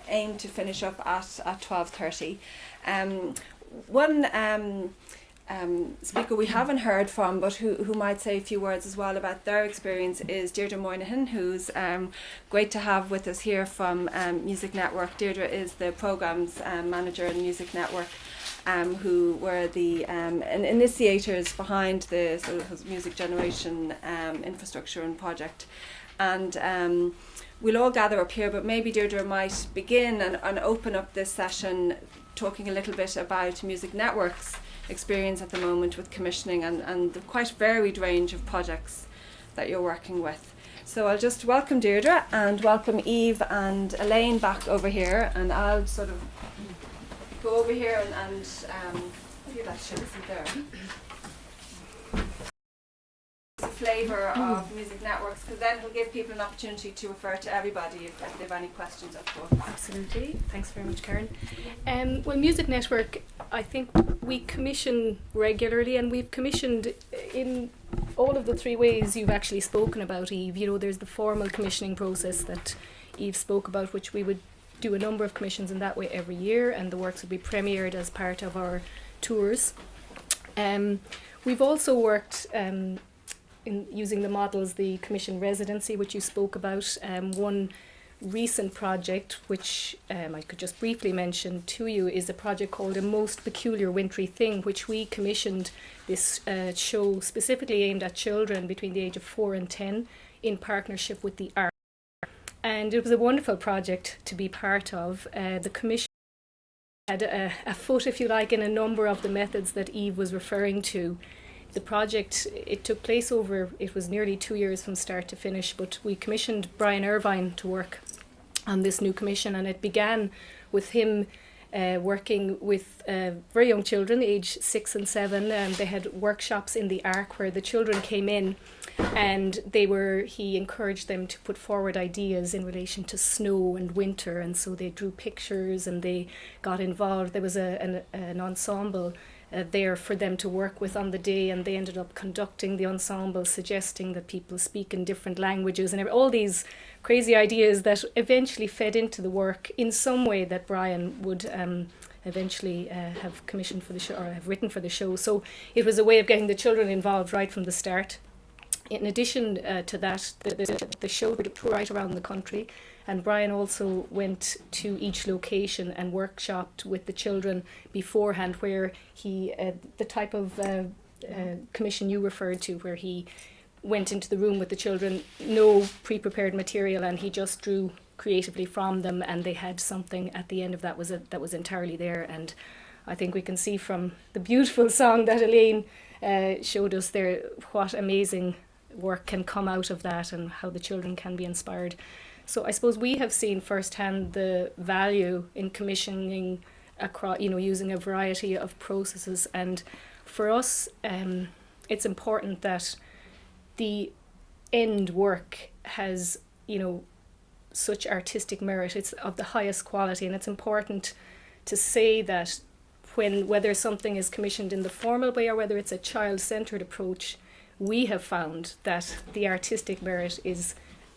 aim to finish up at 12:30. One speaker we haven't heard from, but who might say a few words as well about their experience, is Deirdre Moynihan, who's great to have with us here from Music Network. Deirdre is the programmes manager in Music Network, who were the initiators behind the sort of music generation infrastructure and project. And we'll all gather up here, but maybe Deirdre might begin and open up this session talking a little bit about Music Network's experience at the moment with commissioning and the quite varied range of projects that you're working with. So I'll just welcome Deirdre and welcome Eve and Elaine back over here, and I'll sort of go over here and maybe that should sit there. The flavour of Music Networks, because then it'll give people an opportunity to refer to everybody if they have any questions, of course. Absolutely. Thanks very much, Karen. Well, Music Network, I think we commission regularly, and we've commissioned in all of the three ways you've actually spoken about, Eve. You know, there's the formal commissioning process that Eve spoke about, which we would do a number of commissions in that way every year, and the works would be premiered as part of our tours. We've also worked in using the models, the commission residency, which you spoke about. One recent project, which I could just briefly mention to you, is a project called A Most Peculiar Wintry Thing, which we commissioned this show specifically aimed at children between the age of 4 and 10 in partnership with the ARC. And it was a wonderful project to be part of. The commission had a foot, if you like, in a number of the methods that Eve was referring to. The project, it took place it was nearly 2 years from start to finish, but we commissioned Brian Irvine to work on this new commission, and it began with him working with very young children, age 6 and 7. They had workshops in the Ark where the children came in, and he encouraged them to put forward ideas in relation to snow and winter, and so they drew pictures and they got involved. There was an ensemble there for them to work with on the day, and they ended up conducting the ensemble, suggesting that people speak in different languages, and all these crazy ideas that eventually fed into the work in some way that Brian would eventually have commissioned for the show, or have written for the show. So it was a way of getting the children involved right from the start. In addition to that, the show would tour right around the country, and Brian also went to each location and workshopped with the children beforehand, where he, the type of commission you referred to, where he went into the room with the children, no pre-prepared material, and he just drew creatively from them, and they had something at the end of that was entirely there. And I think we can see from the beautiful song that Elaine showed us there what amazing work can come out of that and how the children can be inspired. So I suppose we have seen firsthand the value in commissioning across, using a variety of processes. And for us, it's important that the end work has, such artistic merit. It's of the highest quality, and it's important to say that whether something is commissioned in the formal way or whether it's a child-centred approach, we have found that the artistic merit is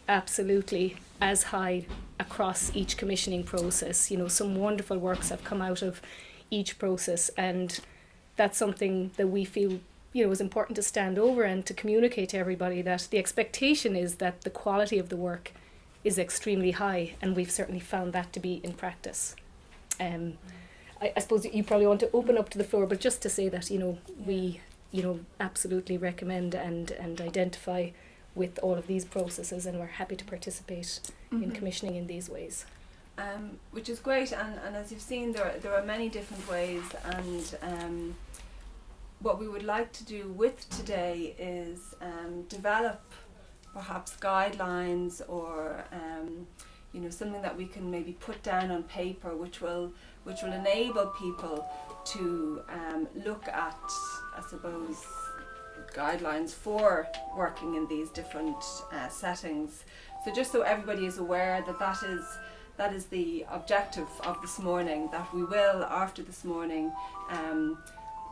absolutely as high across each commissioning process. Some wonderful works have come out of each process, and that's something that we feel is important to stand over and to communicate to everybody, that the expectation is that the quality of the work is extremely high, and we've certainly found that to be in practice. I suppose you probably want to open up to the floor, but just to say that we absolutely recommend and identify with all of these processes, and we're happy to participate in commissioning in these ways. Which is great, and as you've seen, there are many different ways, and what we would like to do with today is develop perhaps guidelines or something that we can maybe put down on paper, which will enable people to look at, I suppose, guidelines for working in these different settings. So just so everybody is aware that is the objective of this morning, that we will, after this morning,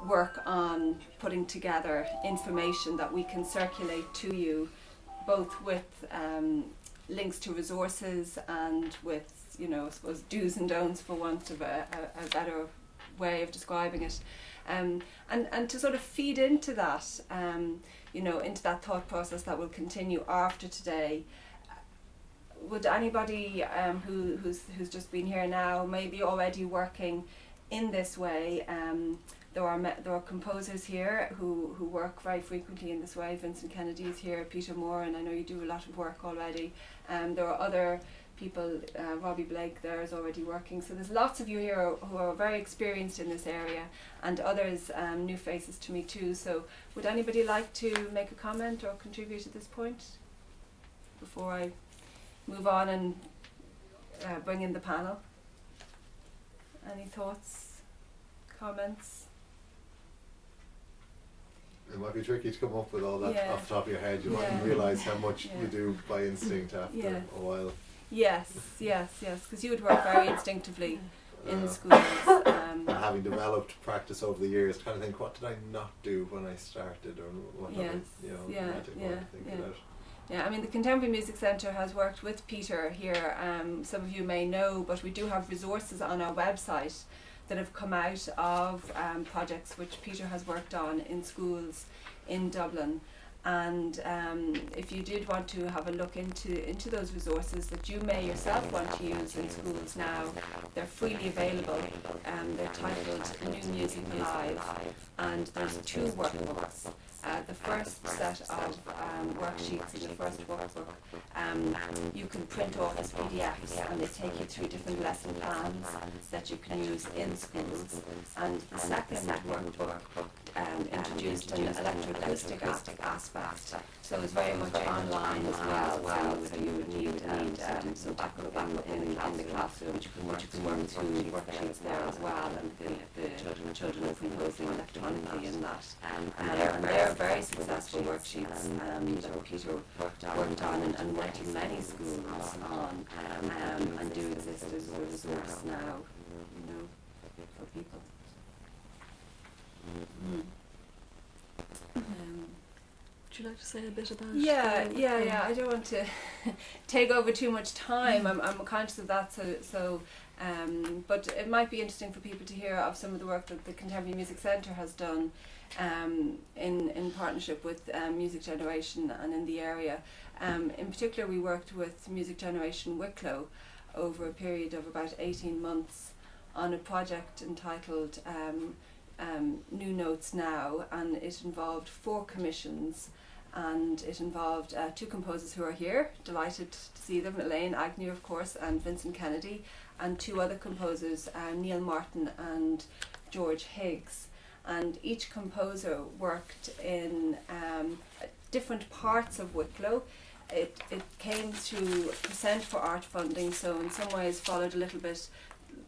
work on putting together information that we can circulate to you, both with links to resources and with, I suppose, do's and don'ts, for want of a better way of describing it, and to sort of feed into that, into that thought process that will continue after today. Would anybody who's just been here now maybe already working in this way? There are composers here who work very frequently in this way. Vincent Kennedy is here, Peter Moore, and I know you do a lot of work already. There are other people, Robbie Blake there is already working. So there's lots of you here who are very experienced in this area, and others, new faces to me too. So would anybody like to make a comment or contribute at this point before I move on and bring in the panel? Any thoughts, comments? It might be tricky to come up with all that off the top of your head. You mightn't realise how much you do by instinct after a while. Yes, because you would work very instinctively in schools. And having developed practice over the years, kind of think, what did I not do when I started, or what did I mean, the Contemporary Music Centre has worked with Peter here. Some of you may know, but we do have resources on our website that have come out of projects which Peter has worked on in schools in Dublin. And if you did want to have a look into those resources that you may yourself want to use in schools now, they're freely available. They're titled New Music Live, and there's 2 workbooks. The first set of worksheets in the first workbook, you can print off as PDFs, and they take you through different lesson plans that you can use in schools. And the second workbook introduced an electroacoustic aspect, so it's very much online as well. So you would need some backup in the classroom, which you can work through worksheets there as well, and the children are composing electronically in that. And they're very successful worksheets that Peter worked on and went to many schools on, and do exist as a resource now, for people. Would you like to say a bit about? Yeah. I don't want to take over too much time. I'm conscious of that. So But it might be interesting for people to hear of some of the work that the Contemporary Music Centre has done in partnership with Music Generation and in the area. In particular, we worked with Music Generation Wicklow over a period of about 18 months on a project entitled New Notes Now, and it involved 4 commissions, and it involved 2 composers who are here, delighted to see them, Elaine Agnew of course and Vincent Kennedy, and 2 other composers, Neil Martin and George Higgs. And each composer worked in different parts of Wicklow. It came through Percent for Art funding, so in some ways followed a little bit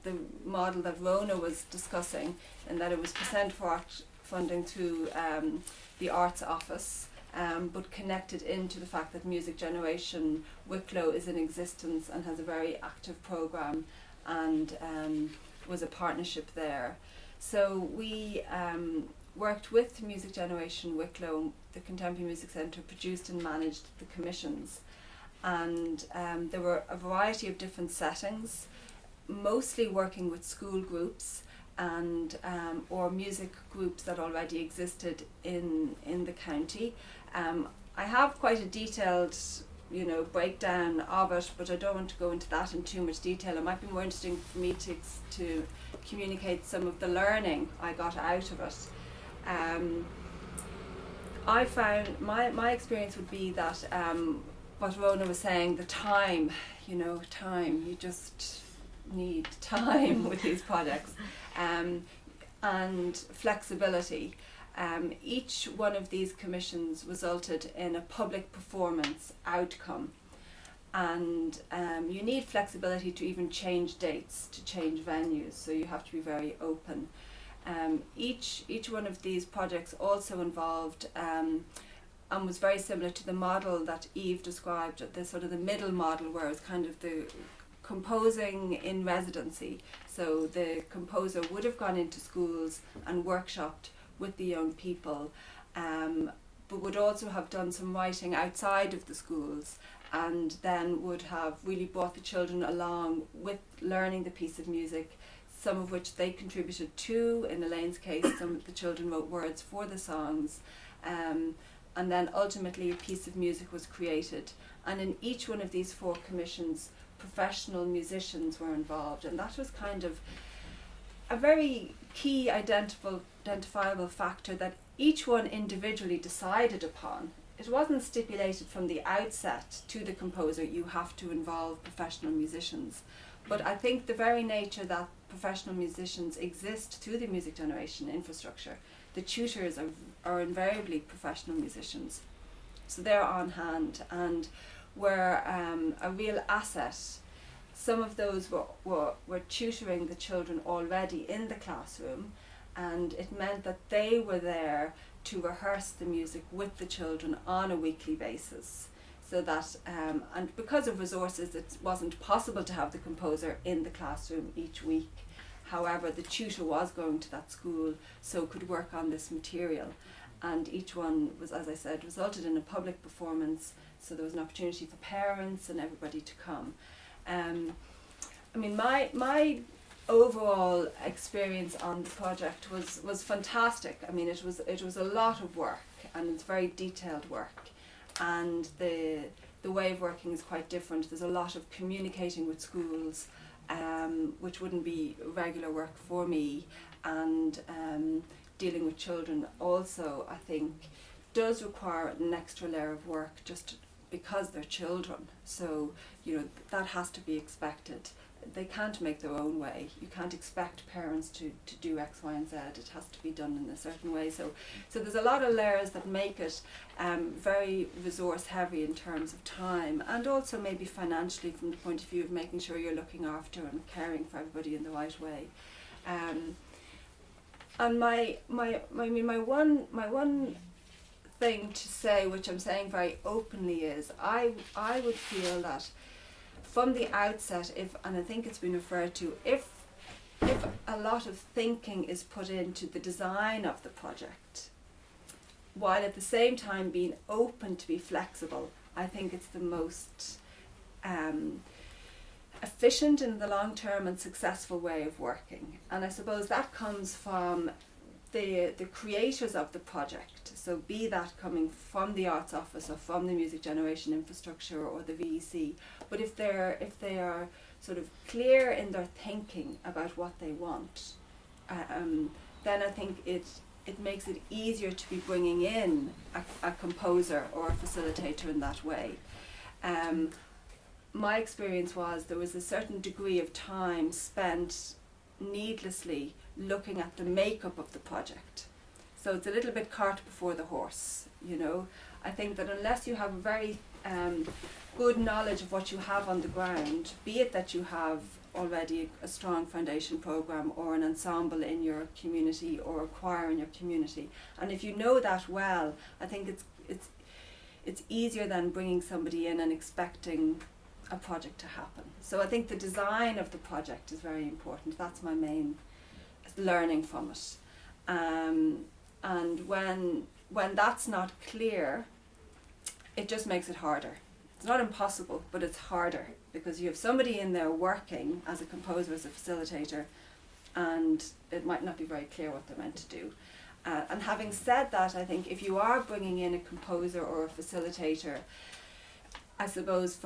the model that Rona was discussing, in that it was Percent for Art funding through the Arts Office, but connected into the fact that Music Generation Wicklow is in existence and has a very active programme, and was a partnership there. So we worked with Music Generation Wicklow. The Contemporary Music Centre produced and managed the commissions, and there were a variety of different settings, mostly working with school groups and or music groups that already existed in the county. I have quite a detailed breakdown of it, but I don't want to go into that in too much detail. It might be more interesting for me to communicate some of the learning I got out of it. I found my experience would be that what Rona was saying, the time, you just need time with these projects, and flexibility. Each one of these commissions resulted in a public performance outcome, and you need flexibility to even change dates, to change venues, so you have to be very open. Each one of these projects also involved and was very similar to the model that Eve described, the sort of the middle model, where it's kind of the composing in residency. So the composer would have gone into schools and workshopped with the young people, but would also have done some writing outside of the schools, and then would have really brought the children along with learning the piece of music, some of which they contributed to. In Elaine's case, some of the children wrote words for the songs, and then ultimately a piece of music was created. And in each one of these 4 commissions, professional musicians were involved, and that was kind of a very key identifiable factor that each one individually decided upon. It wasn't stipulated from the outset to the composer, you have to involve professional musicians. But I think the very nature that professional musicians exist through the Music Generation infrastructure, the tutors are invariably professional musicians. So they're on hand and were a real asset. Some of those were tutoring the children already in the classroom, and it meant that they were there to rehearse the music with the children on a weekly basis. So that, and because of resources, it wasn't possible to have the composer in the classroom each week. However, the tutor was going to that school, so could work on this material. And each one was, as I said, resulted in a public performance, so there was an opportunity for parents and everybody to come. My overall experience on the project was fantastic. I mean, it was a lot of work, and it's very detailed work, and the way of working is quite different. There's a lot of communicating with schools, which wouldn't be regular work for me, and dealing with children also, I think, does require an extra layer of work just because they're children. So, that has to be expected. They can't make their own way. You can't expect parents to do X, Y, and Z. It has to be done in a certain way. So there's a lot of layers that make it very resource heavy in terms of time, and also maybe financially from the point of view of making sure you're looking after and caring for everybody in the right way. And my one thing to say, which I'm saying very openly, is I would feel that from the outset, and I think it's been referred to, if a lot of thinking is put into the design of the project, while at the same time being open to be flexible, I think it's the most efficient in the long term and successful way of working. And I suppose that comes from the creators of the project. So be that coming from the Arts Office or from the Music Generation Infrastructure or the VEC. But if they are sort of clear in their thinking about what they want, then I think it makes it easier to be bringing in a composer or a facilitator in that way. My experience was there was a certain degree of time spent needlessly looking at the makeup of the project. So it's a little bit cart before the horse, you know. I think that unless you have a very good knowledge of what you have on the ground, be it that you have already a strong foundation program or an ensemble in your community or a choir in your community, and if you know that well, I think it's easier than bringing somebody in and expecting a project to happen. So I think the design of the project is very important. That's my main learning from it. And when that's not clear, it just makes it harder. It's not impossible, but it's harder because you have somebody in there working as a composer, as a facilitator, and it might not be very clear what they're meant to do. And having said that, I think if you are bringing in a composer or a facilitator, I suppose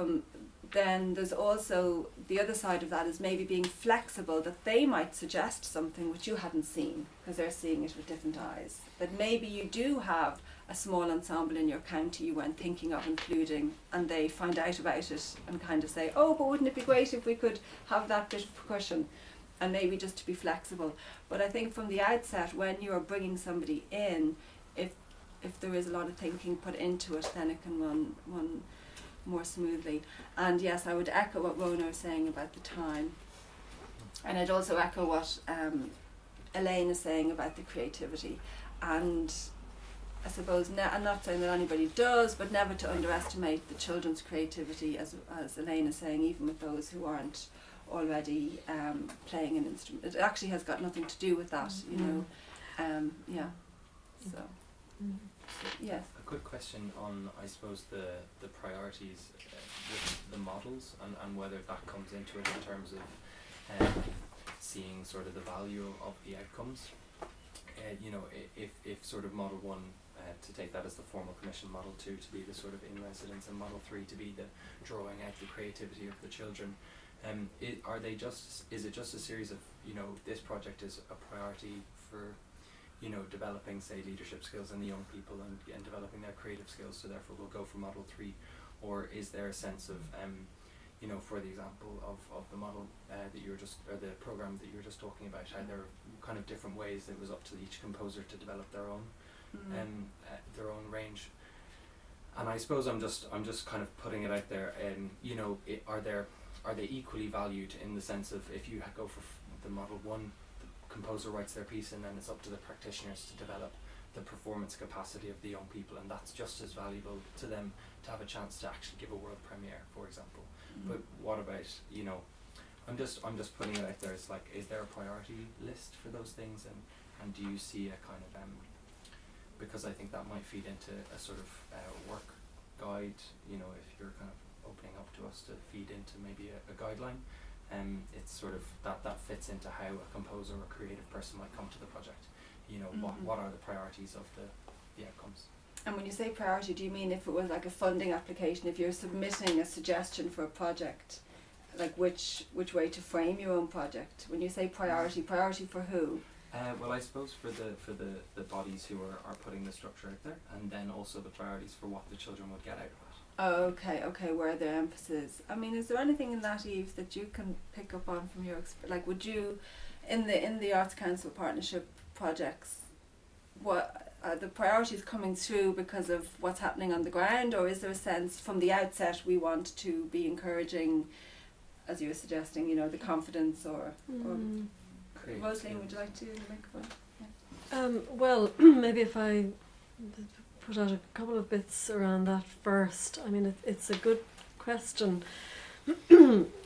then there's also the other side of that is maybe being flexible, that they might suggest something which you hadn't seen because they're seeing it with different eyes. That maybe you do have a small ensemble in your county you weren't thinking of including, and they find out about it and kind of say, oh, but wouldn't it be great if we could have that bit of percussion, and maybe just to be flexible. But I think from the outset, when you're bringing somebody in, if there is a lot of thinking put into it, then it can run more smoothly. And yes, I would echo what Rona was saying about the time, and I'd also echo what Elaine is saying about the creativity. And I suppose I'm not saying that anybody does, but never to underestimate the children's creativity, as Elaine is saying, even with those who aren't already playing an instrument. It actually has got nothing to do with that, you know. Yeah. So. Yes. A quick question on, I suppose, the priorities with the models and whether that comes into it in terms of seeing sort of the value of the outcomes. You know, if sort of model 1, to take that as the formal commission, model 2 to be the sort of in residence, and model 3 to be the drawing out the creativity of the children. Is it just a series of, you know, this project is a priority for, you know, developing, say, leadership skills in the young people and developing their creative skills, so therefore we'll go for model 3? Or is there a sense of, you know, for the example of the model that you were just, or the program that you were just talking about, how there are kind of different ways that it was up to each composer to develop their own range. And I suppose I'm just kind of putting it out there, you know, are they equally valued in the sense of, if you go for the model 1, composer writes their piece and then it's up to the practitioners to develop the performance capacity of the young people, and that's just as valuable to them to have a chance to actually give a world premiere, for example. But what about, you know, I'm just putting it out there, it's like, is there a priority list for those things, and do you see a kind of because I think that might feed into a sort of work guide, you know, if you're kind of opening up to us to feed into maybe a guideline. It's sort of that fits into how a composer or creative person might come to the project. You know, what are the priorities of the outcomes? And when you say priority, do you mean if it was like a funding application, if you're submitting a suggestion for a project, like which way to frame your own project? When you say priority for who? Well, I suppose for the bodies who are putting the structure out there, and then also the priorities for what the children would get out of it. Oh, okay, where their emphasis. I mean, is there anything in that, Eve, that you can pick up on from your experience? Like, would you, in the Arts Council partnership projects, what are the priorities coming through because of what's happening on the ground, or is there a sense from the outset we want to be encouraging, as you were suggesting, you know, the confidence or Rosaleen, would you like to make a point? Yeah. Well, maybe if I put out a couple of bits around that first. I mean, it's a good question.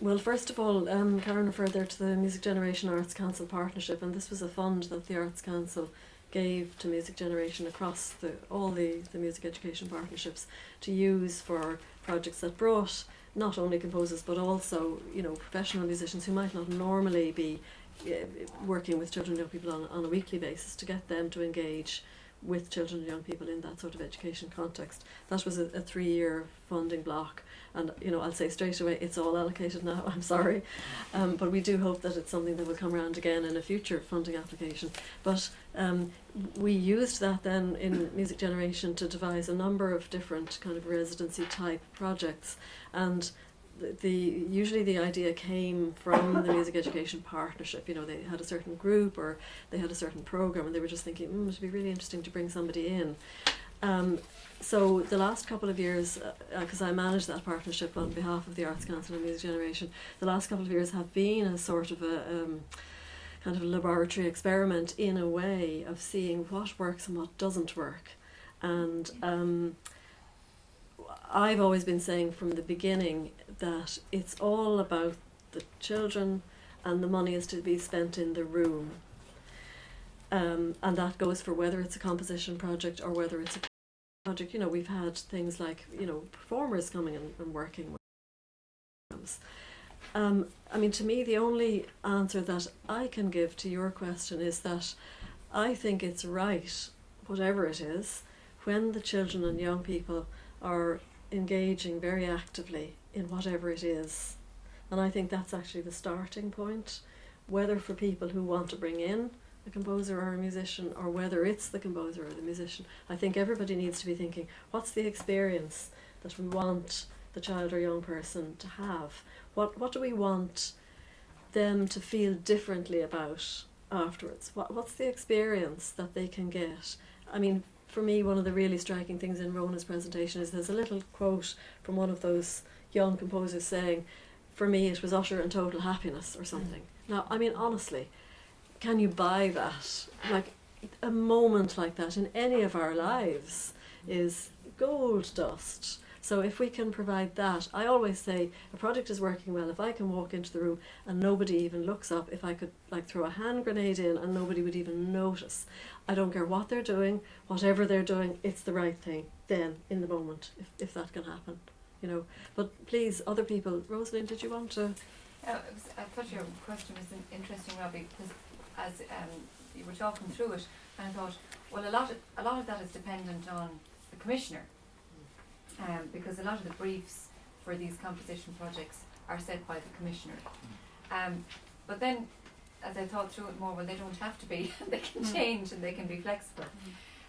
Well, first of all, Karen referred there to the Music Generation Arts Council partnership, and this was a fund that the Arts Council gave to Music Generation across all the music education partnerships to use for projects that brought not only composers but also, you know, professional musicians who might not normally be working with children and young people on a weekly basis, to get them to engage with children and young people in that sort of education context. That was a 3-year funding block, and you know, I'll say straight away, it's all allocated now. I'm sorry, but we do hope that it's something that will come around again in a future funding application. But we used that then in Music Generation to devise a number of different kind of residency type projects, and usually the idea came from the Music Education Partnership. You know, they had a certain group or they had a certain program, and they were just thinking, it'd be really interesting to bring somebody in. So the last couple of years, because I manage that partnership on behalf of the Arts Council and Music Generation, the last couple of years have been a sort of a kind of a laboratory experiment in a way of seeing what works and what doesn't work. And I've always been saying from the beginning that it's all about the children, and the money is to be spent in the room. And that goes for whether it's a composition project or whether it's a project. You know, we've had things like, you know, performers coming and working with programs. I mean, to me, the only answer that I can give to your question is that I think it's right, whatever it is, when the children and young people are engaging very actively in whatever it is. And I think that's actually the starting point, whether for people who want to bring in a composer or a musician, or whether it's the composer or the musician. I think everybody needs to be thinking, what's the experience that we want the child or young person to have? What do we want them to feel differently about afterwards? What's the experience that they can get? I mean, for me, one of the really striking things in Rona's presentation is there's a little quote from one of those young composers saying, for me it was utter and total happiness, or something. Now, I mean, honestly, can you buy that? Like, a moment like that in any of our lives is gold dust. So if we can provide that, I always say a project is working well if I can walk into the room and nobody even looks up, if I could like throw a hand grenade in and nobody would even notice. I don't care what they're doing, whatever they're doing, it's the right thing then, in the moment, if that can happen, you know. But please, other people, Rosaleen, did you want to? I thought your question was interesting, Robbie, because as you were talking through it, and I thought, well, a lot of that is dependent on the commissioner. Because a lot of the briefs for these composition projects are set by the commissioner. But then, as I thought through it more, well, they don't have to be. They can change and they can be flexible.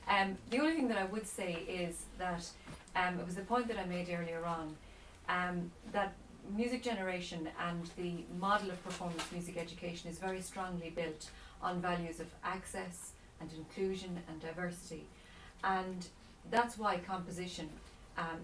The only thing that I would say is that it was the point that I made earlier on, that music generation and the model of performance music education is very strongly built on values of access and inclusion and diversity. And that's why composition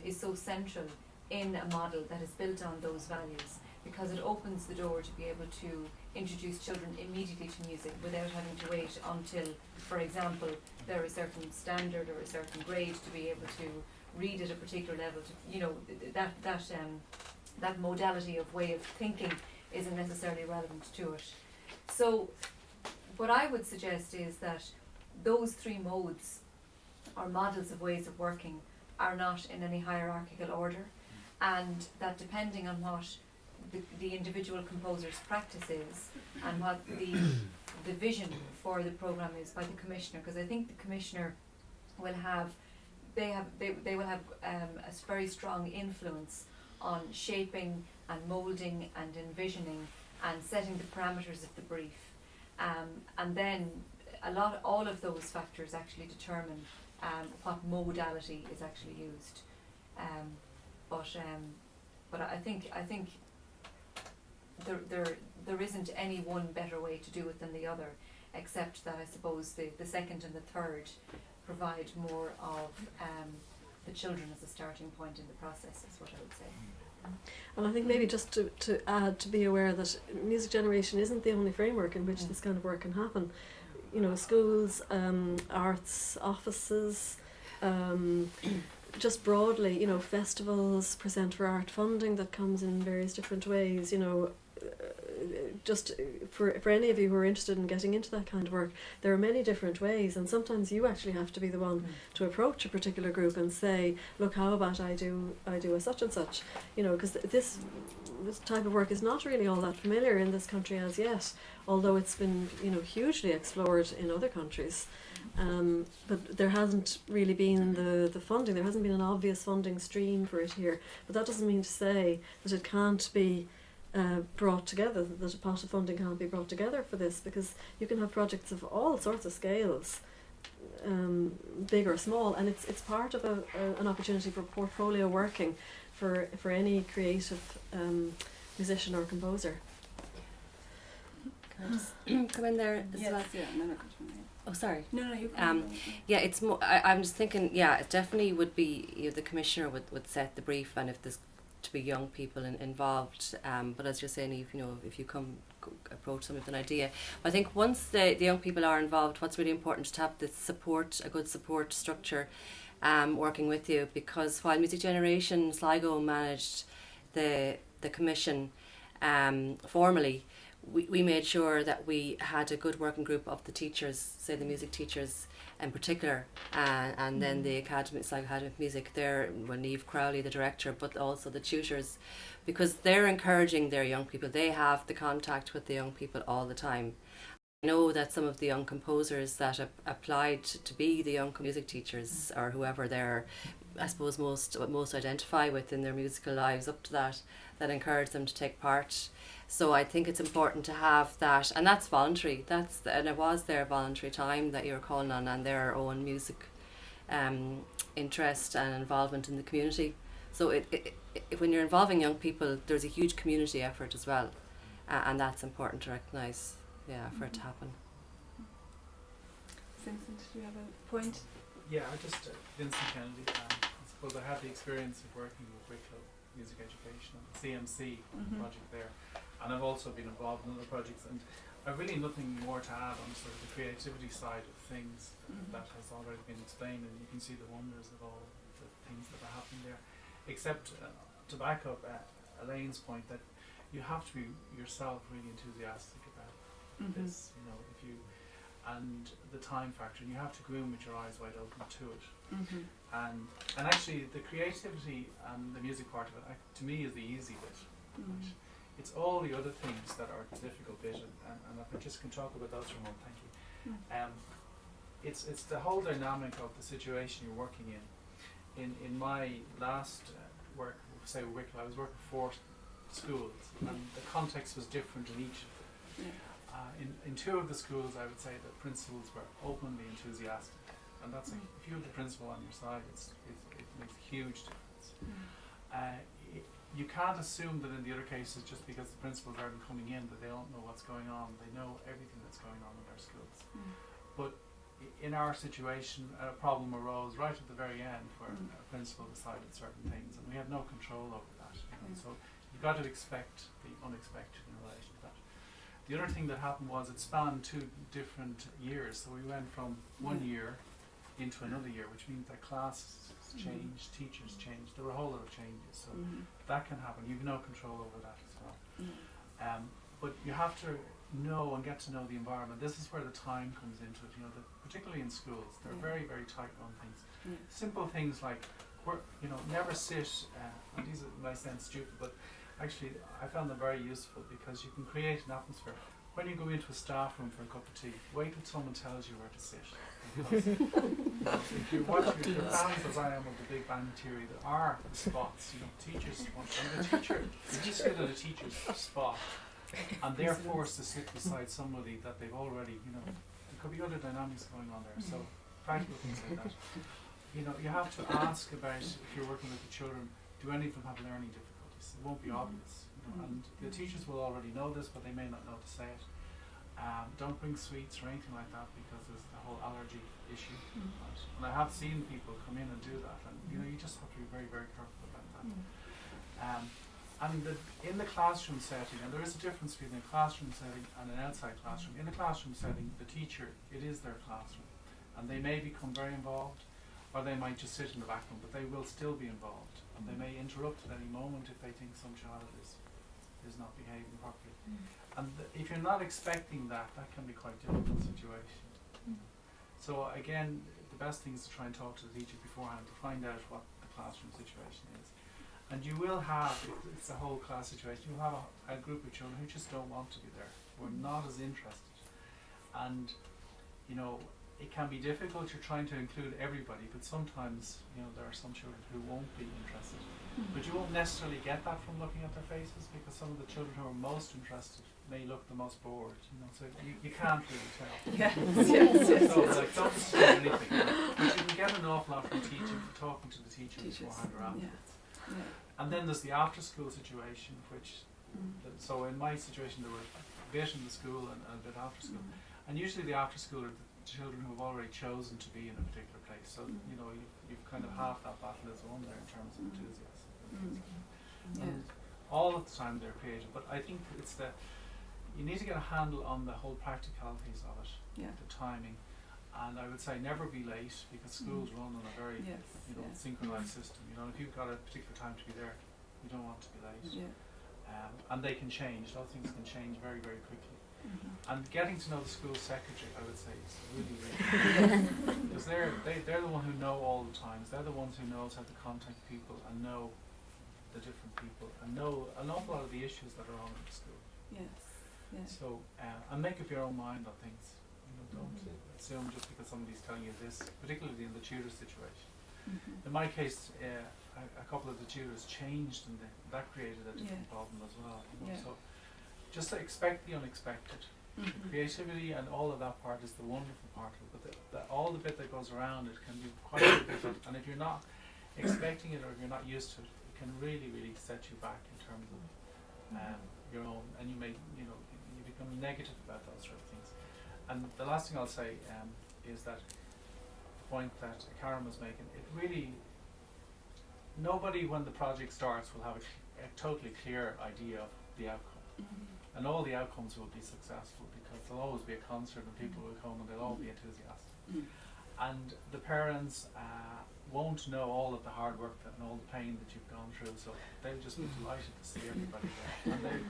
is so central in a model that is built on those values, because it opens the door to be able to introduce children immediately to music without having to wait until, for example, they're a certain standard or a certain grade to be able to read at a particular level. To, you know, that modality of way of thinking isn't necessarily relevant to it. So what I would suggest is that those three modes or models of ways of working are not in any hierarchical order, and that depending on what the individual composer's practice is and what the vision for the programme is by the commissioner, because I think the commissioner will have they will have a very strong influence on shaping and moulding and envisioning and setting the parameters of the brief, and then all of those factors actually determine what modality is actually used. But I think there isn't any one better way to do it than the other, except that I suppose the second and the third provide more of the children as a starting point in the process, is what I would say. And I think maybe just to add, to be aware that music generation isn't the only framework in which this kind of work can happen. You know, schools, arts offices, just broadly, you know, festivals, Present for Art funding that comes in various different ways, you know, just for any of you who are interested in getting into that kind of work, there are many different ways, and sometimes you actually have to be the one to approach a particular group and say, look, how about I do a such and such, you know, because this type of work is not really all that familiar in this country as yet, although it's been, you know, hugely explored in other countries. But there hasn't really been the funding, there hasn't been an obvious funding stream for it here. But that doesn't mean to say that it can't be brought together, that a pot of funding can't be brought together for this, because you can have projects of all sorts of scales, big or small, and it's part of an opportunity for portfolio working for any creative musician or composer. Can I just come in there as well? Yeah, no, no, continue. Oh, sorry. No, you yeah, it's more. I'm just thinking. Yeah, it definitely would be. You know, the commissioner would set the brief, and if there's to be young people involved. But as you're saying, Eve, you know, if you approach them with an idea, I think once the young people are involved, what's really important is to have this support, a good support structure, working with you. Because while Music Generation Sligo managed the commission, formally. We made sure that we had a good working group of the teachers, say the music teachers in particular, and then the Sligo Academy of Music there, Niamh Crowley, the director, but also the tutors, because they're encouraging their young people. They have the contact with the young people all the time. I know that some of the young composers that applied to be the young music teachers, or whoever they're, I suppose, most identify with in their musical lives up to that encourage them to take part. So I think it's important to have that, and that's voluntary. And it was their voluntary time that you're calling on, and their own music interest and involvement in the community. So when you're involving young people, there's a huge community effort as well, and that's important to recognise. Yeah, for it to happen. Vincent, do you have a point? Yeah, Vincent Kennedy. I suppose I had the experience of working with Wicklow Music Education and the CMC project there, and I've also been involved in other projects, and I've really nothing more to add on sort of the creativity side of things that has already been explained, and you can see the wonders of all the things that are happening there, except to back up Elaine's point that you have to be yourself really enthusiastic about this, you know, and the time factor, and you have to go in with your eyes wide open to it. And actually the creativity and the music part of it, to me, is the easy bit. Right? It's all the other things that are the difficult bit, and if I just can talk about those for a moment, thank you. It's the whole dynamic of the situation you're working in. In my last work, say Wicklow, I was working for 4 schools, and the context was different in each of them. In 2 of the schools, I would say that principals were openly enthusiastic, and that's if you have the principal on your side, it makes a huge difference. You can't assume that in the other cases, just because the principals aren't coming in, that they don't know what's going on. They know everything that's going on in their schools. But in our situation, a problem arose right at the very end where a principal decided certain things, and we had no control over that. You know? So you've got to expect the unexpected in relation to that. The other thing that happened was it spanned 2 different years. So we went from 1 year into another year, which means that classes changed, teachers changed. There were a whole lot of changes. So that can happen. You've no control over that as well. But you have to know and get to know the environment. This is where the time comes into it. You know, particularly in schools, they're very, very tight-run things. Simple things like, never sit. And these might sound stupid, but actually, I found them very useful because you can create an atmosphere. When you go into a staff room for a cup of tea, wait till someone tells you where to sit. Because if you watch your fans, as I am of the Big Bang Theory, there are spots. You know, teachers want a teacher. You just sit at a teacher's spot, and they're forced to sit beside somebody that they've already. You know, there could be other dynamics going on there. So practical things like that. You know, you have to ask about if you're working with the children. Do any of them have learning difficulties? It won't be obvious. And the teachers will already know this, but they may not know to say it. Don't bring sweets or anything like that because there's the whole allergy issue. Right? And I have seen people come in and do that, and you know, you just have to be very, very careful about that. And in the classroom setting, and there is a difference between a classroom setting and an outside classroom. In the classroom setting, the teacher, it is their classroom, and they may become very involved, or they might just sit in the background, but they will still be involved, and they may interrupt at any moment if they think some child is is not behaving properly. And if you're not expecting that, that can be quite a difficult situation. So again, the best thing is to try and talk to the teacher beforehand to find out what the classroom situation is. And you will have, it's a whole class situation, you'll have a group of children who just don't want to be there, who are not as interested. And, you know, it can be difficult, you're trying to include everybody, but sometimes, you know, there are some children who won't be interested. But you won't necessarily get that from looking at their faces, because some of the children who are most interested may look the most bored, you know, so you can't really tell. So, like, don't assume anything. But you can get an awful lot from talking to the teacher beforehand or afterwards. And then there's the after school situation, which, so in my situation there were a bit in the school and a bit after school. And usually the after school are the children who have already chosen to be in a particular place. So, you know, you've kind of half that battle is won there in terms of enthusiasm. And all of the time they're creative, but I think it's you need to get a handle on the whole practicalities of it, the timing. And I would say never be late, because schools run on a very synchronized system. You know, if you've got a particular time to be there, you don't want to be late. And they can change. Those things can change very, very quickly. And getting to know the school secretary, I would say, is really, really important. Because they're the one who know all the times. They're the ones who knows how to contact people and know the different people and know an awful lot of the issues that are on in the school. So, and make up your own mind on things. Don't assume just because somebody's telling you this, particularly in the tutor situation. In my case, a couple of the tutors changed, and that created a different problem as well. You know? So just expect the unexpected. The creativity and all of that part is the wonderful part of it, but all the bit that goes around it can be quite difficult. And if you're not expecting it or if you're not used to it, it can really, really set you back in terms of your own, and you may, you know, you become negative about those sort of things. And the last thing I'll say is that the point that Karen was making, it really, nobody when the project starts will have a totally clear idea of the outcome. And all the outcomes will be successful, because there'll always be a concert and people will come and they'll all be enthusiastic. And the parents won't know all of the hard work and all the pain that you've gone through, so they'll just be delighted to see everybody there.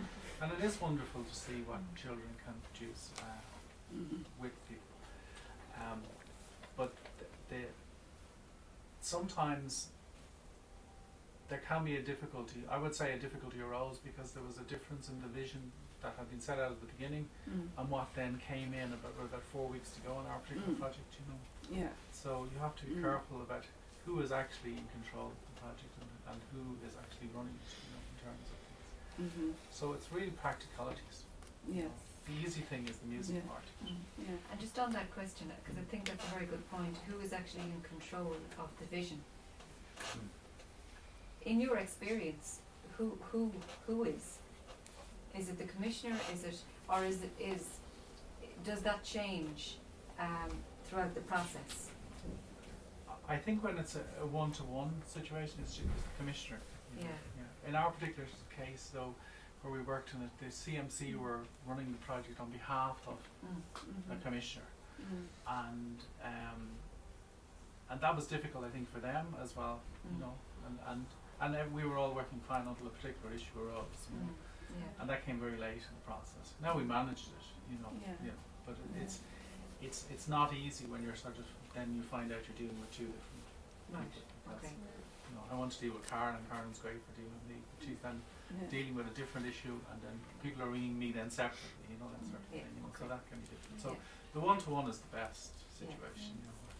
And it is wonderful to see what children can produce with people. But sometimes there can be a difficulty. I would say a difficulty arose because there was a difference in the vision that had been set out at the beginning and what then came in about 4 weeks to go in our particular project, you know. So you have to be careful about who is actually in control of the project and who is actually running it, you know, in terms of things. So it's really practicalities. The easy thing is the music part. And just on that question, because I think that's a very good point, who is actually in control of the vision? In your experience, who is? Is it the commissioner? Does that change throughout the process? I think when it's a one-to-one situation, it's just the commissioner. You know. In our particular case, though, where we worked on it, the CMC were running the project on behalf of the commissioner, and that was difficult, I think, for them as well. You know, and we were all working fine until a particular issue arose. You know? And that came very late in the process. Now we managed it, you know. But it's not easy when you're sort of, then you find out you're dealing with two different people. You know, I want to deal with Karen, and Karen's great for dealing with me. She's then dealing with a different issue, and then people are ringing me then separately, you know, that sort of thing. You know, so that can be different. So the one-to-one is the best situation, you know, where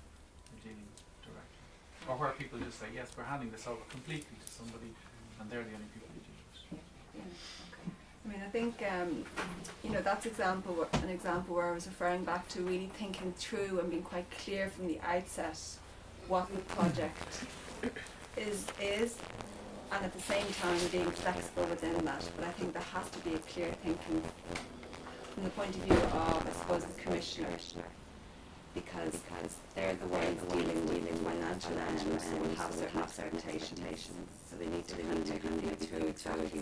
you're dealing directly. Or where people just say, yes, we're handing this over completely to somebody, and they're the only people who do it. I mean, I think, you know, that's an example where I was referring back to really thinking through and being quite clear from the outset what the project is, and at the same time being flexible within that. But I think there has to be a clear thinking from the point of view of, I suppose, the commissioner, because they're the ones dealing with financial and have certain expectations, so they need to kind of think through exactly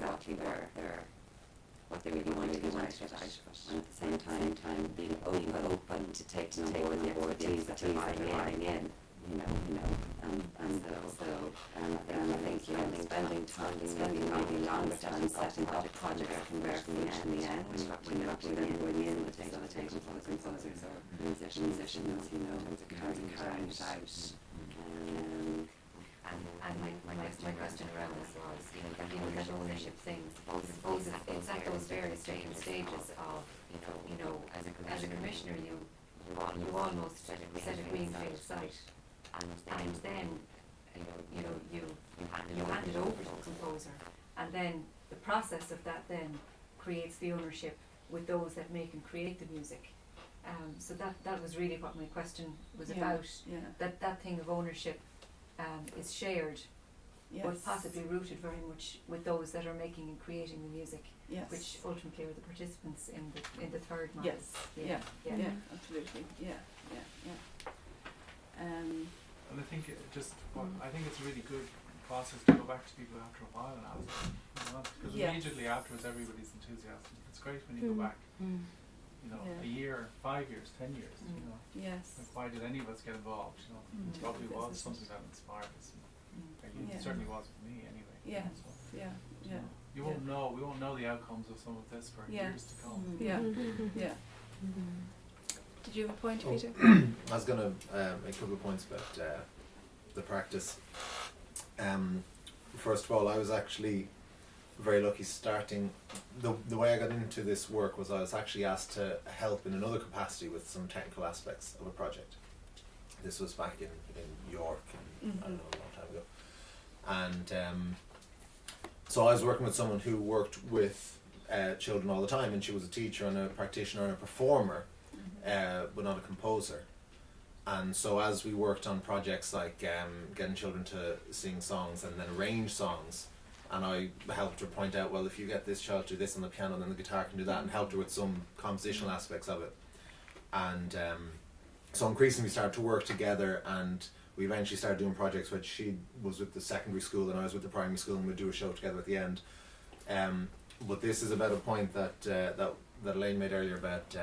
what they really want to get out of it, and at the same time being open to taking on board the expertise that they're buying in, you know, and so I think spending spending longer time setting up projects from where from the end when you're not going in with facilitating composers or musicians, you know, carrying it out. And my question around this was, that ownership thing. I suppose it's at those various stages of, as a commissioner, you almost set a greenfield site, and then you hand it over to the composer, and then the process of that then creates the ownership with those that make and create the music. So that was really what my question was about. That thing of ownership is shared, but possibly rooted very much with those that are making and creating the music, which ultimately are the participants in the third model. Absolutely. And I think I think it's a really good process to go back to people after a while and ask them, because immediately afterwards everybody's enthusiastic. It's great when you go back, a year, 5 years, 10 years. Like, why did any of us get involved? It probably was something that inspired us. It certainly was with me anyway. You won't know. We won't know the outcomes of some of this for years to come. Did you have a point, Peter? I was going to make a couple of points about the practice. First of all, I was actually very lucky starting. The way I got into this work was I was actually asked to help in another capacity with some technical aspects of a project. This was back in York, I don't know, a long time ago. And so I was working with someone who worked with children all the time, and she was a teacher and a practitioner and a performer, but not a composer. And so as we worked on projects like getting children to sing songs and then arrange songs, and I helped her point out, well, if you get this child to do this on the piano, then the guitar can do that, and helped her with some compositional aspects of it. And so increasingly we started to work together, and we eventually started doing projects where she was with the secondary school and I was with the primary school, and we'd do a show together at the end. But this is about a point that Elaine made earlier about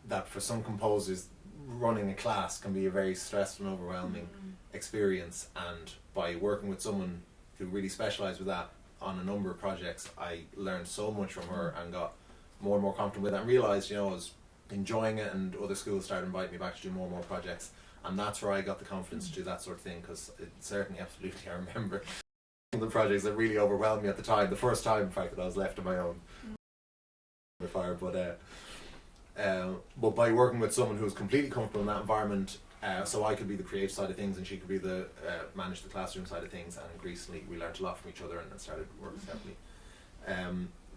that for some composers running a class can be a very stressful and overwhelming experience, and by working with someone who really specialised with that on a number of projects, I learned so much from her and got more and more comfortable with it, and realised, I was enjoying it, and other schools started inviting me back to do more and more projects, and that's where I got the confidence to do that sort of thing, because it certainly, absolutely, I remember the projects that really overwhelmed me at the time, the first time in fact that I was left on my own fire, but by working with someone who was completely comfortable in that environment, so I could be the creative side of things and she could be the manage the classroom side of things, and increasingly we learned a lot from each other and then started working separately.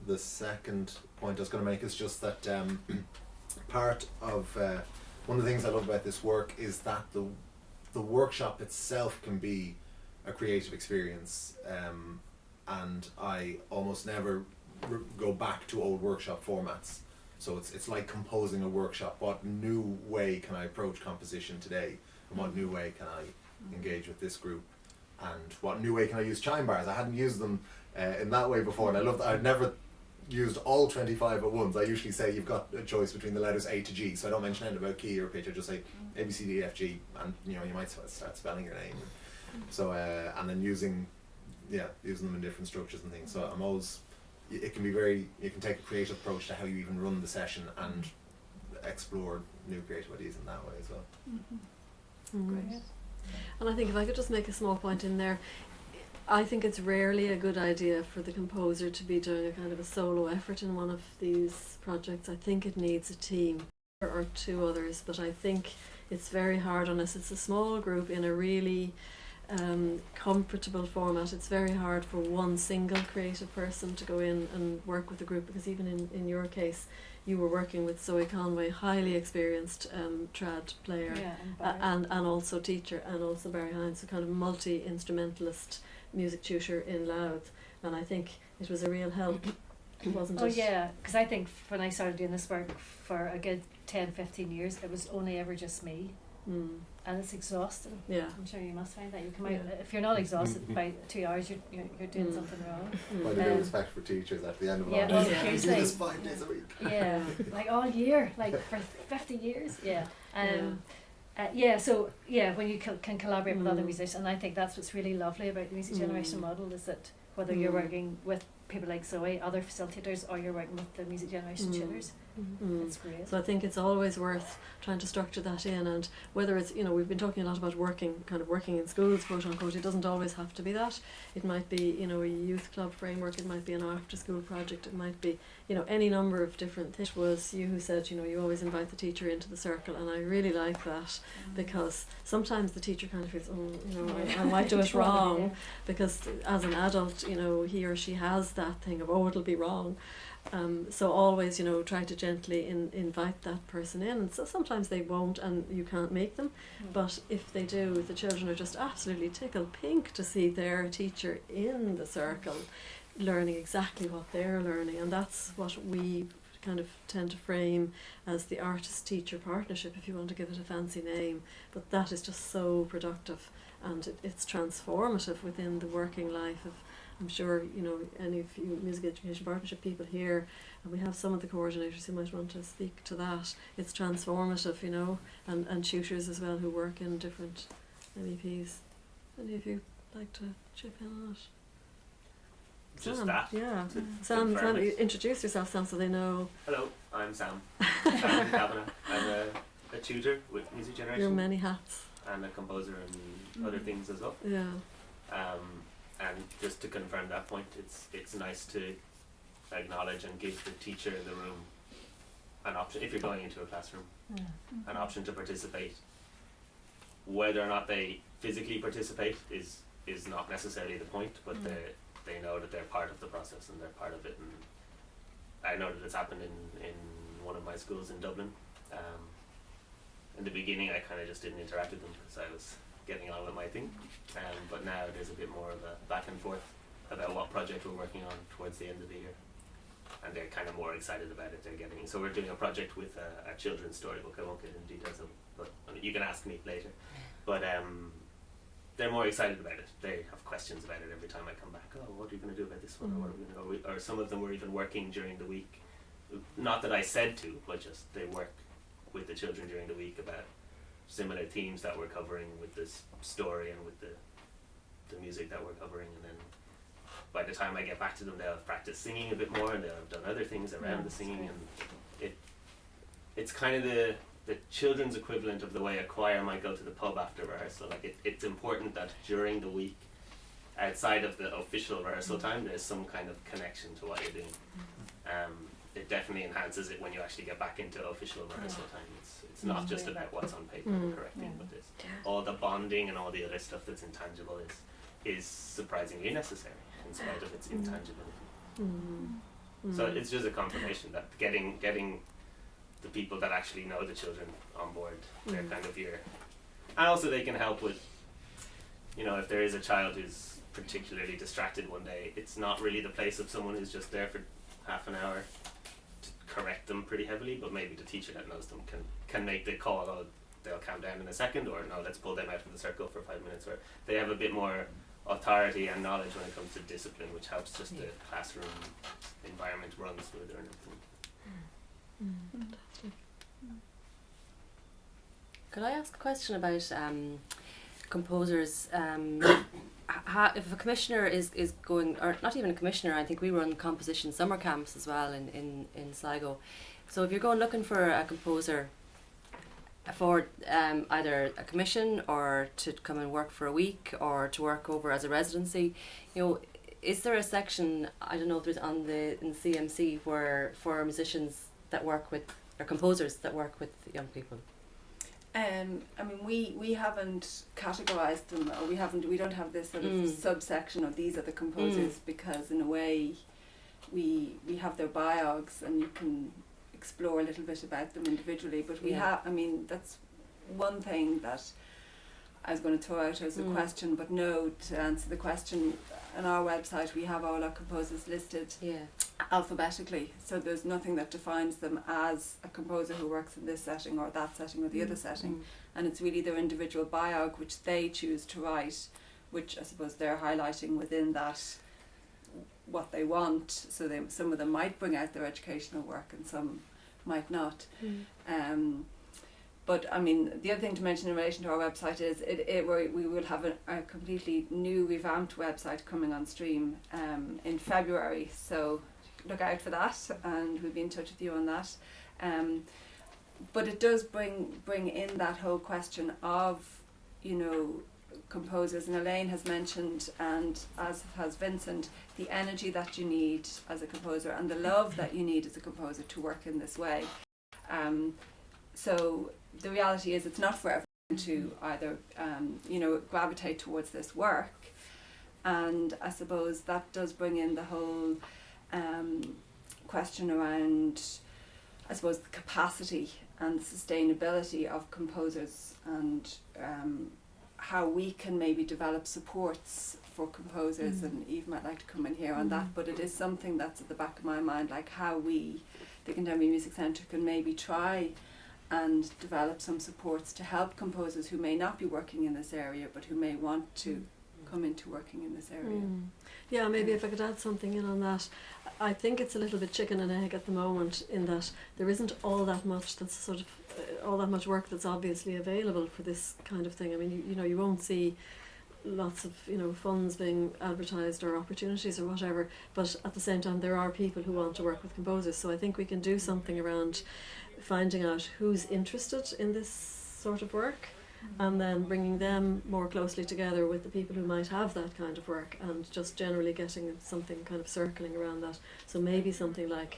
The second point I was going to make is just that part of one of the things I love about this work is that the workshop itself can be a creative experience, and I almost never go back to old workshop formats. So it's like composing a workshop. What new way can I approach composition today? And what new way can I engage with this group? And what new way can I use chime bars? I hadn't used them in that way before, and I loved that. I'd never used all 25 at once. I usually say you've got a choice between the letters A to G, so I don't mention anything about key or pitch. I just say A, B, C, D, E, F, G, and you might start spelling your name. So and then using them in different structures and things. So I'm always, it can be you can take a creative approach to how you even run the session and explore new creative ideas in that way as well. Great. And I think if I could just make a small point in there, I think it's rarely a good idea for the composer to be doing a kind of a solo effort in one of these projects. I think it needs a team or two others, but I think it's very hard unless it's a small group in a really comfortable format. It's very hard for one single creative person to go in and work with a group, because even in your case you were working with Zoe Conway, highly experienced trad player, and also teacher, and also Barry Hines, a kind of multi-instrumentalist music tutor in Louth, and I think it was a real help, wasn't it? Oh yeah, because I think when I started doing this work for a good 10-15 years, it was only ever just me. And it's exhausting. Yeah, I'm sure you must find that you come out, if you're not exhausted by 2 hours, you're doing something wrong. Quite a bit of respect for teachers at the end of it. You do this 5 days a week. Yeah, like all year, like for 50 years. Yeah, When you can collaborate with other musicians, and I think that's what's really lovely about the music generation model, is that whether you're working with people like Zoe, other facilitators, or you're working with the music generation tutors, it's great. So I think it's always worth trying to structure that in, and whether it's, we've been talking a lot about working in schools, quote unquote, it doesn't always have to be that. It might be, a youth club framework, it might be an after school project, it might be, any number of different things. It was you who said, you always invite the teacher into the circle, and I really like that, because sometimes the teacher kind of feels, I might do it wrong, because as an adult, he or she has that thing of, it'll be wrong. So always, try to gently invite that person in, and so sometimes they won't and you can't make them, but if they do, the children are just absolutely tickled pink to see their teacher in the circle learning exactly what they're learning, and that's what we kind of tend to frame as the artist-teacher partnership, if you want to give it a fancy name, but that is just so productive, and it's transformative within the working life of, I'm sure, any of you music education partnership people here, and we have some of the coordinators who might want to speak to that. It's transformative, and tutors as well who work in different MEPs. Any of you like to chip in on it? Just Sam, that. yeah. To Sam, confirm it. introduce yourself, Sam, so they know. Hello, I'm Sam. Sam Kavanagh. I'm a tutor with Music Generation. Your many hats. And a composer and other things as well. Yeah. And just to confirm that point, it's nice to acknowledge and give the teacher in the room an option, if you're going into a classroom, an option to participate. Whether or not they physically participate is not necessarily the point, but they know that they're part of the process and they're part of it. And I know that it's happened in one of my schools in Dublin. In the beginning, I kind of just didn't interact with them because I was getting on with my thing, but now there's a bit more of a back and forth about what project we're working on towards the end of the year, and they're kind of more excited about it. So we're doing a project with a children's storybook. I won't get into details of, but you can ask me later. But they're more excited about it. They have questions about it every time I come back. What are you going to do about this one? Or what are we going to? Or some of them were even working during the week. Not that I said to, but just they work with the children during the week about similar themes that we're covering with this story and with the music that we're covering, and then by the time I get back to them, they'll have practiced singing a bit more, and they'll have done other things around the singing, and it's kind of the children's equivalent of the way a choir might go to the pub after rehearsal. Like it's important that during the week, outside of the official rehearsal time, there's some kind of connection to what you're doing. It definitely enhances it when you actually get back into official rehearsal time. It's not just about what's on paper and correcting, but there's all the bonding and all the other stuff that's intangible is surprisingly necessary in spite of its intangibility. So it's just a confirmation that getting the people that actually know the children on board, they're kind of here. And also they can help with, if there is a child who's particularly distracted one day, it's not really the place of someone who's just there for half an hour to correct them pretty heavily, but maybe the teacher that knows them can make the call, they'll calm down in a second, or no, let's pull them out of the circle for 5 minutes, or they have a bit more authority and knowledge when it comes to discipline, which helps just the classroom environment run smoother and everything. Could I ask a question about composers? If a commissioner is going, or not even a commissioner, I think we run composition summer camps as well in Sligo. So if you're going looking for a composer for either a commission or to come and work for a week or to work over as a residency, is there a section, I don't know if there's in CMC, where for musicians that work with, or composers that work with young people? We haven't categorised them, or we don't have this sort of subsection of these are the composers, because in a way we have their biogs and you can explore a little bit about them individually, but that's one thing that I was going to throw out as a question, but no, to answer the question, on our website we have all our composers listed alphabetically, so there's nothing that defines them as a composer who works in this setting or that setting or the other setting, and it's really their individual biog which they choose to write, which I suppose they're highlighting within that what they want. So some of them might bring out their educational work and some might not. But I mean, the other thing to mention in relation to our website is we will have a completely new revamped website coming on stream in February. So look out for that, and we'll be in touch with you on that. But it does bring in that whole question of, composers, and Elaine has mentioned, and as has Vincent, the energy that you need as a composer and the love that you need as a composer to work in this way. So the reality is it's not for everyone to either, gravitate towards this work. And I suppose that does bring in the whole question around, I suppose, the capacity and the sustainability of composers, and how we can maybe develop supports for composers. And Eve might like to come in here on that, but it is something that's at the back of my mind, like how we, the Contemporary Music Centre, can maybe try and develop some supports to help composers who may not be working in this area but who may want to come into working in this area. Yeah, maybe if I could add something in on that. I think it's a little bit chicken and egg at the moment, in that there isn't all that much that's sort of all that much work that's obviously available for this kind of thing. I mean, you won't see lots of funds being advertised or opportunities or whatever, but at the same time there are people who want to work with composers. So I think we can do something around finding out who's interested in this sort of work, and then bringing them more closely together with the people who might have that kind of work, and just generally getting something kind of circling around that. So maybe something like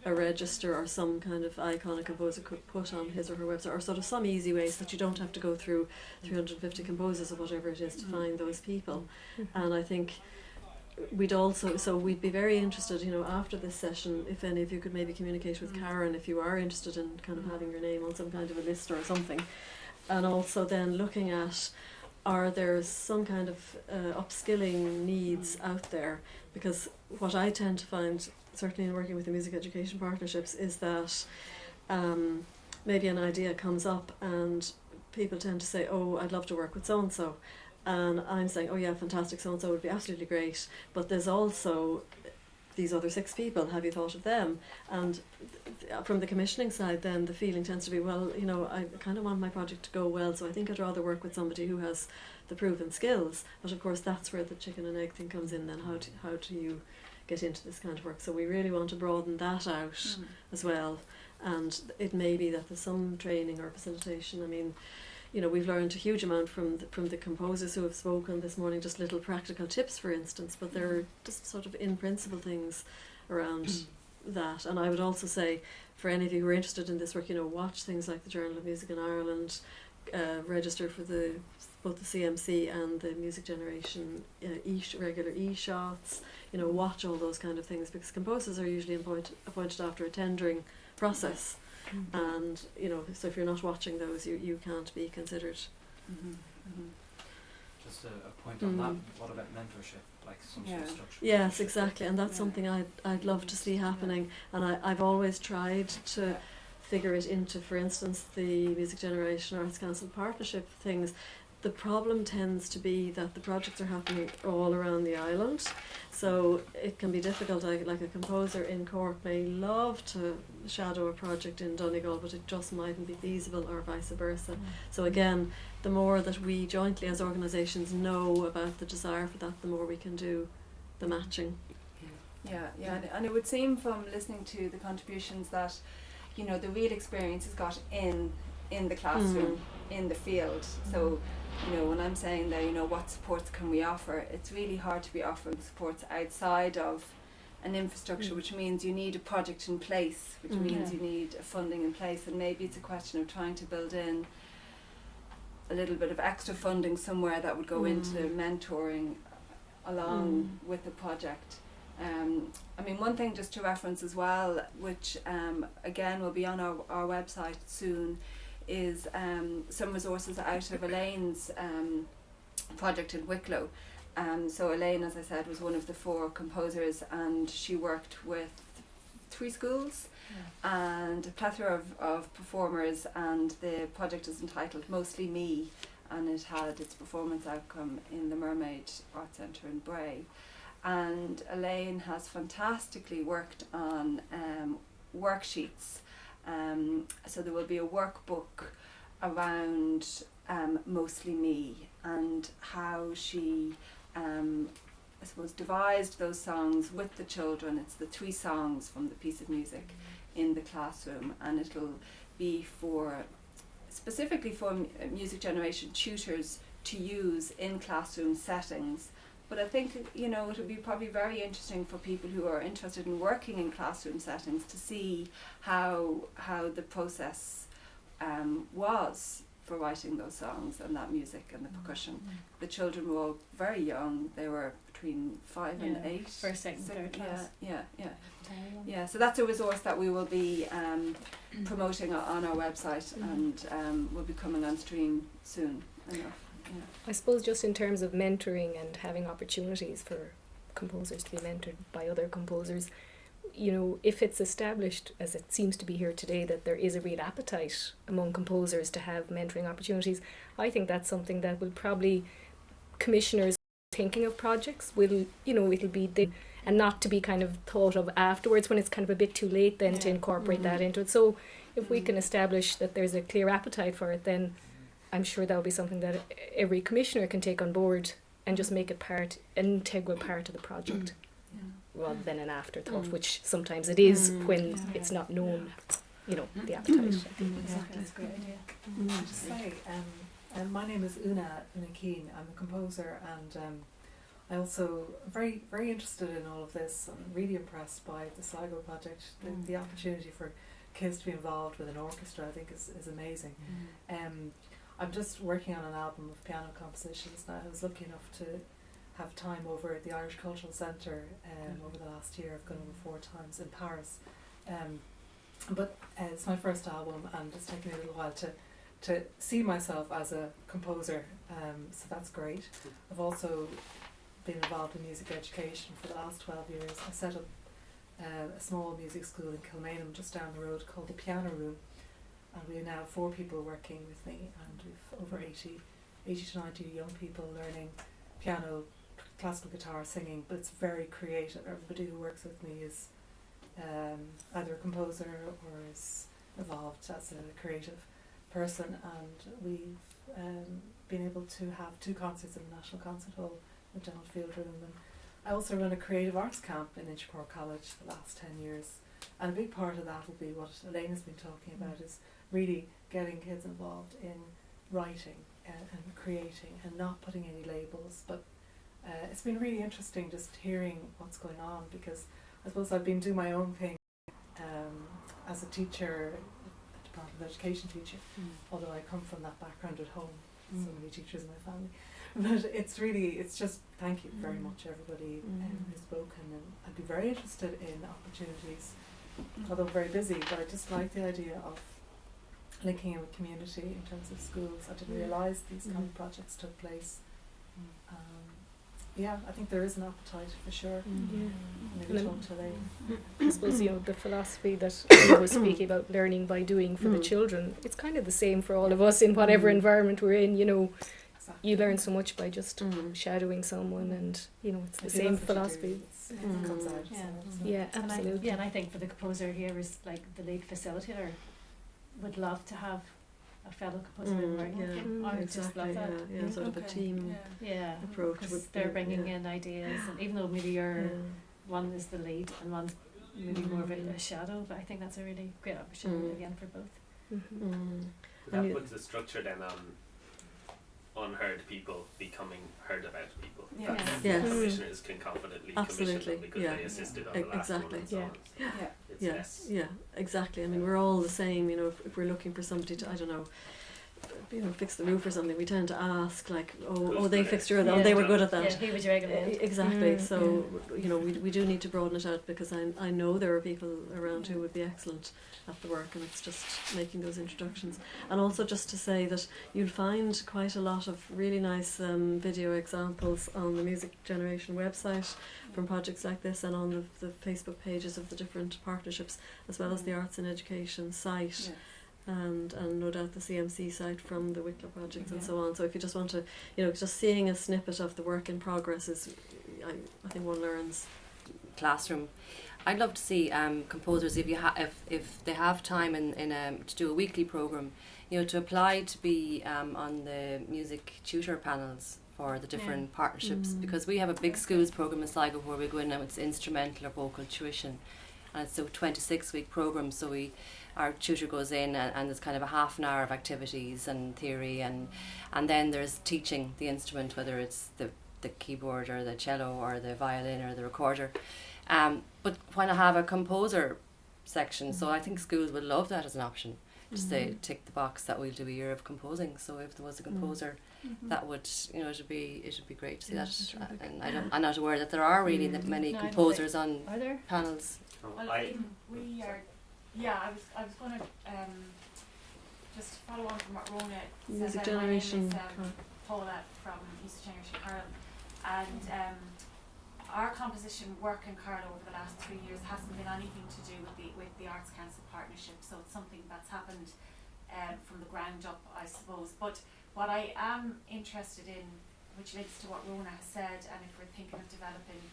a register or some kind of icon a composer could put on his or her website, or sort of some easy ways that you don't have to go through 350 composers or whatever it is to find those people. And I think we'd be very interested, after this session, if any of you could maybe communicate with Karen if you are interested in kind of having your name on some kind of a list or something. And also then looking at, are there some kind of upskilling needs out there? Because what I tend to find, certainly in working with the music education partnerships, is that maybe an idea comes up and people tend to say, oh, I'd love to work with so-and-so. And I'm saying, oh yeah, fantastic, so-and-so would be absolutely great. But there's also these other 6 people, have you thought of them? And from the commissioning side then, the feeling tends to be, well, I kind of want my project to go well, so I think I'd rather work with somebody who has the proven skills. But of course that's where the chicken and egg thing comes in then. How do you get into this kind of work? So we really want to broaden that out as well. And it may be that there's some training or facilitation. I mean, we've learned a huge amount from the composers who have spoken this morning, just little practical tips, for instance, but there are just sort of in principle things around that. And I would also say, for any of you who are interested in this work, watch things like the Journal of Music in Ireland, register for both the CMC and the Music Generation regular e-shots, watch all those kind of things, because composers are usually appointed after a tendering process. And so if you're not watching those, you can't be considered. Just a point on that, what about mentorship, like some sort of structure? Yes, exactly, and that's something I'd love to see happening. And I've always tried to figure it into, for instance, the Music Generation Arts Council partnership things. The problem tends to be that the projects are happening all around the island, so it can be difficult. Like a composer in Cork may love to shadow a project in Donegal, but it just mightn't be feasible, or vice versa. So again, the more that we jointly as organisations know about the desire for that, the more we can do the matching. Yeah, and it would seem from listening to the contributions that the real experience is got in the classroom, in the field. So when I'm saying that, what supports can we offer, it's really hard to be offering supports outside of an infrastructure, which means you need a project in place, which means you need funding in place, and maybe it's a question of trying to build in a little bit of extra funding somewhere that would go into mentoring along with the project. I mean, one thing just to reference as well, which again will be on our website soon, is some resources out of Elaine's project in Wicklow. So Elaine, as I said, was one of the 4 composers, and she worked with 3 schools and a plethora of performers, and the project is entitled Mostly Me, and it had its performance outcome in the Mermaid Art Centre in Bray. And Elaine has fantastically worked on worksheets. So there will be a workbook around Mostly Me, and how she I suppose devised those songs with the children. It's the 3 songs from the piece of music in the classroom, and it'll be specifically for music generation tutors to use in classroom settings. But I think, you know, it would be probably very interesting for people who are interested in working in classroom settings to see how the process was for writing those songs and that music and the percussion. The children were all very young. They were between 5 and 8. First, second, third class. Yeah, so that's a resource that we will be promoting on our website, and will be coming on stream soon enough. Yeah. I suppose just in terms of mentoring and having opportunities for composers to be mentored by other composers, you know, if it's established, as it seems to be here today, that there is a real appetite among composers to have mentoring opportunities, I think that's something that will probably commissioners thinking of projects will, you know, it'll be and not to be kind of thought of afterwards when it's kind of a bit too late then to incorporate that into it. So if we can establish that there's a clear appetite for it, then I'm sure that will be something that every commissioner can take on board and just make it an integral part of the project, rather than an afterthought, which sometimes it is when it's not known, you know, the appetite. Exactly, that's a great idea. To say, my name is Una Keane. I'm a composer, and I also very, very interested in all of this. I'm really impressed by the Sligo project. The opportunity for kids to be involved with an orchestra, I think, is amazing. I'm just working on an album of piano compositions now. I was lucky enough to have time over at the Irish Cultural Centre over the last year. I've gone over 4 times in Paris. But it's my first album, and it's taken me a little while to see myself as a composer, so that's great. I've also been involved in music education for the last 12 years. I set up a small music school in Kilmainham just down the road called the Piano Room, and we now have 4 people working with me, and we've over 80 to 90 young people learning piano, classical guitar, singing, but it's very creative. Everybody who works with me is either a composer or is involved as a creative person, and we've been able to have 2 concerts in the National Concert Hall at Donald Field Room, and I also run a creative arts camp in Inchicore College the last 10 years, and a big part of that will be what Elaine has been talking about, is really getting kids involved in writing and creating and not putting any labels. But it's been really interesting just hearing what's going on, because I suppose I've been doing my own thing as a teacher, a Department of Education teacher, although I come from that background at home, so many teachers in my family. But it's just, thank you very much everybody who's spoken, and I'd be very interested in opportunities, although I'm very busy, but I just like the idea of linking in with community in terms of schools. I didn't realise these kind of projects took place. Yeah, I think there is an appetite for sure. Maybe talk to Elaine. I suppose, you know, the philosophy that you were speaking about, learning by doing for the children, it's kind of the same for all of us in whatever environment we're in, you know. Exactly. You learn so much by just shadowing someone, and, you know, it's the same philosophy. It comes out. Yeah, absolutely. And I think for the composer here is like the lead facilitator would love to have a fellow composer involved. I would just love that. Yeah, sort of a team approach. Because they're bringing in ideas, and even though maybe one is the lead and one's maybe more of a shadow, but I think that's a really great opportunity again for both. That puts the structure then on unheard people becoming heard about people. Yes. Commissioners can confidently commission them because they assisted on the last one and so on. Yeah, exactly. I mean, we're all the same, you know, if we're looking for somebody to, I don't know, you know, fix the roof or something, we tend to ask like, they fixed your, they were good at that. Yeah, he was your recommend. Exactly. So, you know, we do need to broaden it out, because I know there are people around who would be excellent at the work, and it's just making those introductions. And also just to say that you'll find quite a lot of really nice video examples on the Music Generation website from projects like this, and on the Facebook pages of the different partnerships, as well as the Arts and Education site. And no doubt the CMC site from the Wicklow projects and so on. So if you just want to, you know, just seeing a snippet of the work in progress is, I think one learns. Classroom. I'd love to see composers, if they have time in to do a weekly program, to apply to be on the music tutor panels for the different partnerships, because we have a big schools program in Sligo where we go in and it's instrumental or vocal tuition, and it's a 26-week program. So our tutor goes in and there's kind of a half an hour of activities and theory, and then there's teaching the instrument, whether it's the keyboard or the cello or the violin or the recorder. But when I have a composer section, so I think schools would love that as an option. Just say tick the box that we'll do a year of composing. So if there was a composer, that would it'd be great to see that. And I'm not aware that there are really that many composers on panels. Well, we are. Yeah, I was going to just follow on from what Rona said. Music Generation. My name is Paula from Music Generation Carlow, and our composition work in Carlow over the last 3 years hasn't been anything to do with the Arts Council partnership. So it's something that's happened from the ground up, I suppose. But what I am interested in, which links to what Rona has said, and if we're thinking of developing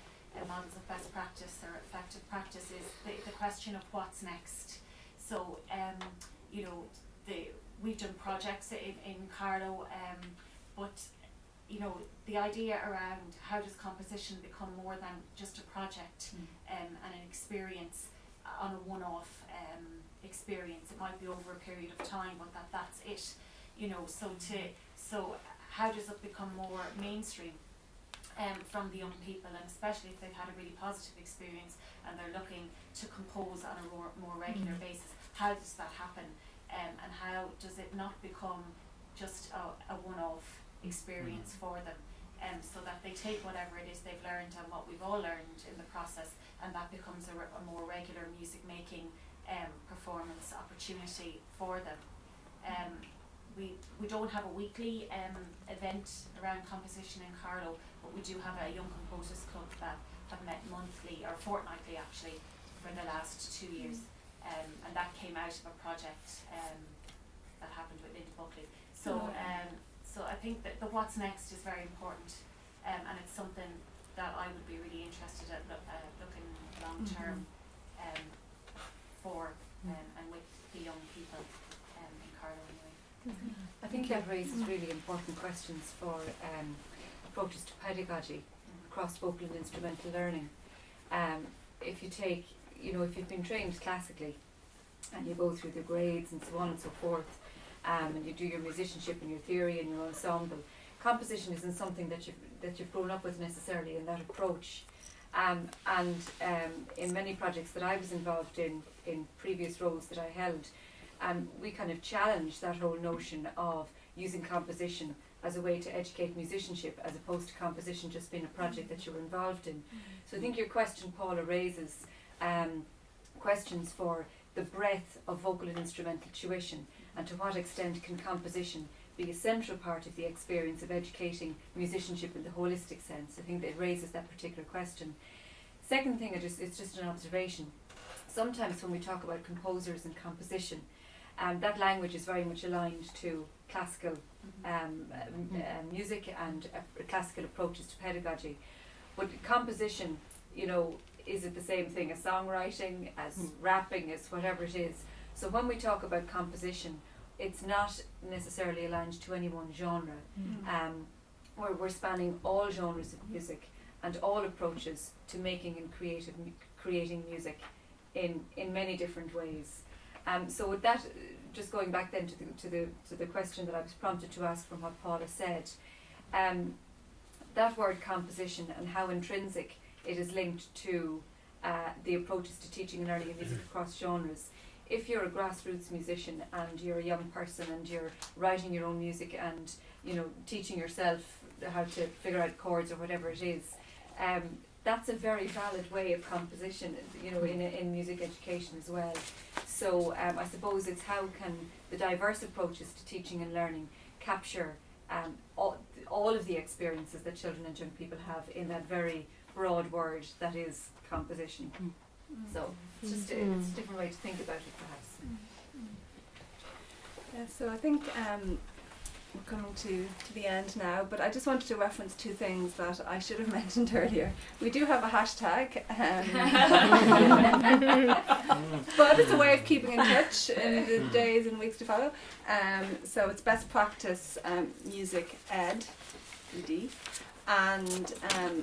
models of best practice or effective practice, is the question of what's next. So we've done projects in Carlow, but the idea around how does composition become more than just a project and an experience on a one-off experience. It might be over a period of time, but that's it. So how does it become more mainstream from the young people, and especially if they've had a really positive experience and they're looking to compose on a more regular basis? How does that happen, and how does it not become just a one-off experience for them, so that they take whatever it is they've learned and what we've all learned in the process, and that becomes a more regular music making performance opportunity for them. We don't have a weekly event around composition in Carlow, but we do have a Young Composers Club that have met monthly or fortnightly actually for the last 2 years, and that came out of a project that happened with Linda Buckley. So I think that the what's next is very important, and it's something that I would be really interested in looking long term for and with the young people in Carlow anyway. I think that raises really important questions for approaches to pedagogy across vocal and instrumental learning. If you take, if you've been trained classically and you go through the grades and so on and so forth, and you do your musicianship and your theory and your ensemble, composition isn't something that you've grown up with necessarily in that approach. And in many projects that I was involved in previous roles that I held, we kind of challenged that whole notion of using composition as a way to educate musicianship, as opposed to composition just being a project that you were involved in. So I think your question, Paula, raises questions for the breadth of vocal and instrumental tuition, and to what extent can composition be a central part of the experience of educating musicianship in the holistic sense. I think that it raises that particular question. Second thing, it's just an observation. Sometimes when we talk about composers and composition, that language is very much aligned to classical music and classical approaches to pedagogy. But composition, is it the same thing as songwriting, as rapping, as whatever it is? So when we talk about composition, it's not necessarily aligned to any one genre. We're spanning all genres of music and all approaches to making and creating music in many different ways. So with that, just going back then to the question that I was prompted to ask from what Paula said, that word composition and how intrinsic it is linked to the approaches to teaching and learning music across genres. If you're a grassroots musician and you're a young person and you're writing your own music and teaching yourself how to figure out chords or whatever it is, that's a very valid way of composition, in music education as well. So I suppose it's how can the diverse approaches to teaching and learning capture all of the experiences that children and young people have in that very broad word that is composition. So it's just it's a different way to think about it, perhaps. Yeah, so I think we're coming to the end now, but I just wanted to reference two things that I should have mentioned earlier. We do have a hashtag, but it's a way of keeping in touch in the days and weeks to follow. So it's best practice music ed, ED. And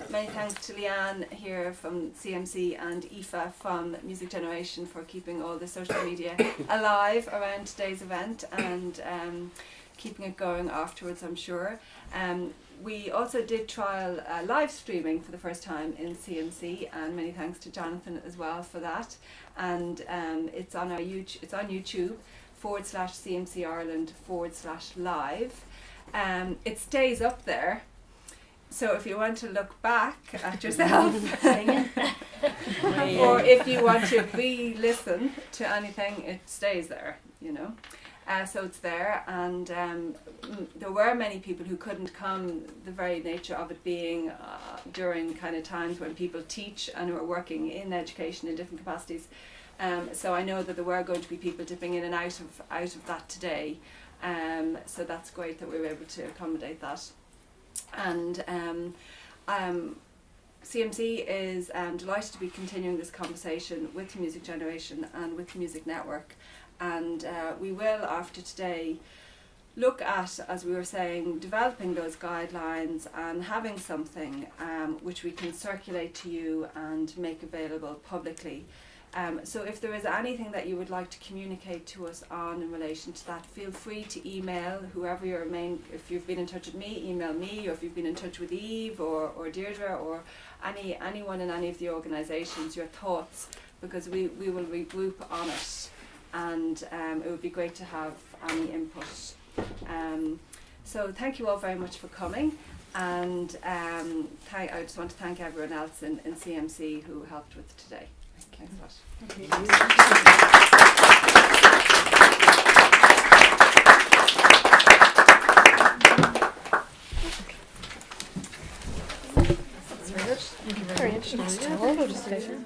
many thanks to Leanne here from CMC and Aoife from Music Generation for keeping all the social media alive around today's event and keeping it going afterwards, I'm sure. We also did trial live streaming for the first time in CMC, and many thanks to Jonathan as well for that. And it's on our it's on YouTube /CMC Ireland /live. It stays up there. So if you want to look back at yourself, or if you want to re-listen to anything, it stays there, you know. So it's there, and there were many people who couldn't come, the very nature of it being during kind of times when people teach and who are working in education in different capacities. So I know that there were going to be people dipping in and out of that today. So that's great that we were able to accommodate that. And CMC is delighted to be continuing this conversation with Music Generation and with Music Network, and we will, after today, look at, as we were saying, developing those guidelines and having something which we can circulate to you and make available publicly. So if there is anything that you would like to communicate to us on in relation to that, feel free to email whoever your main, if you've been in touch with me, email me, or if you've been in touch with Eve or Deirdre or anyone in any of the organisations, your thoughts, because we will regroup on it, and it would be great to have any input. So thank you all very much for coming, and I just want to thank everyone else in CMC who helped with today. Thanks a lot. That's very good. Thank you very much. Very interesting.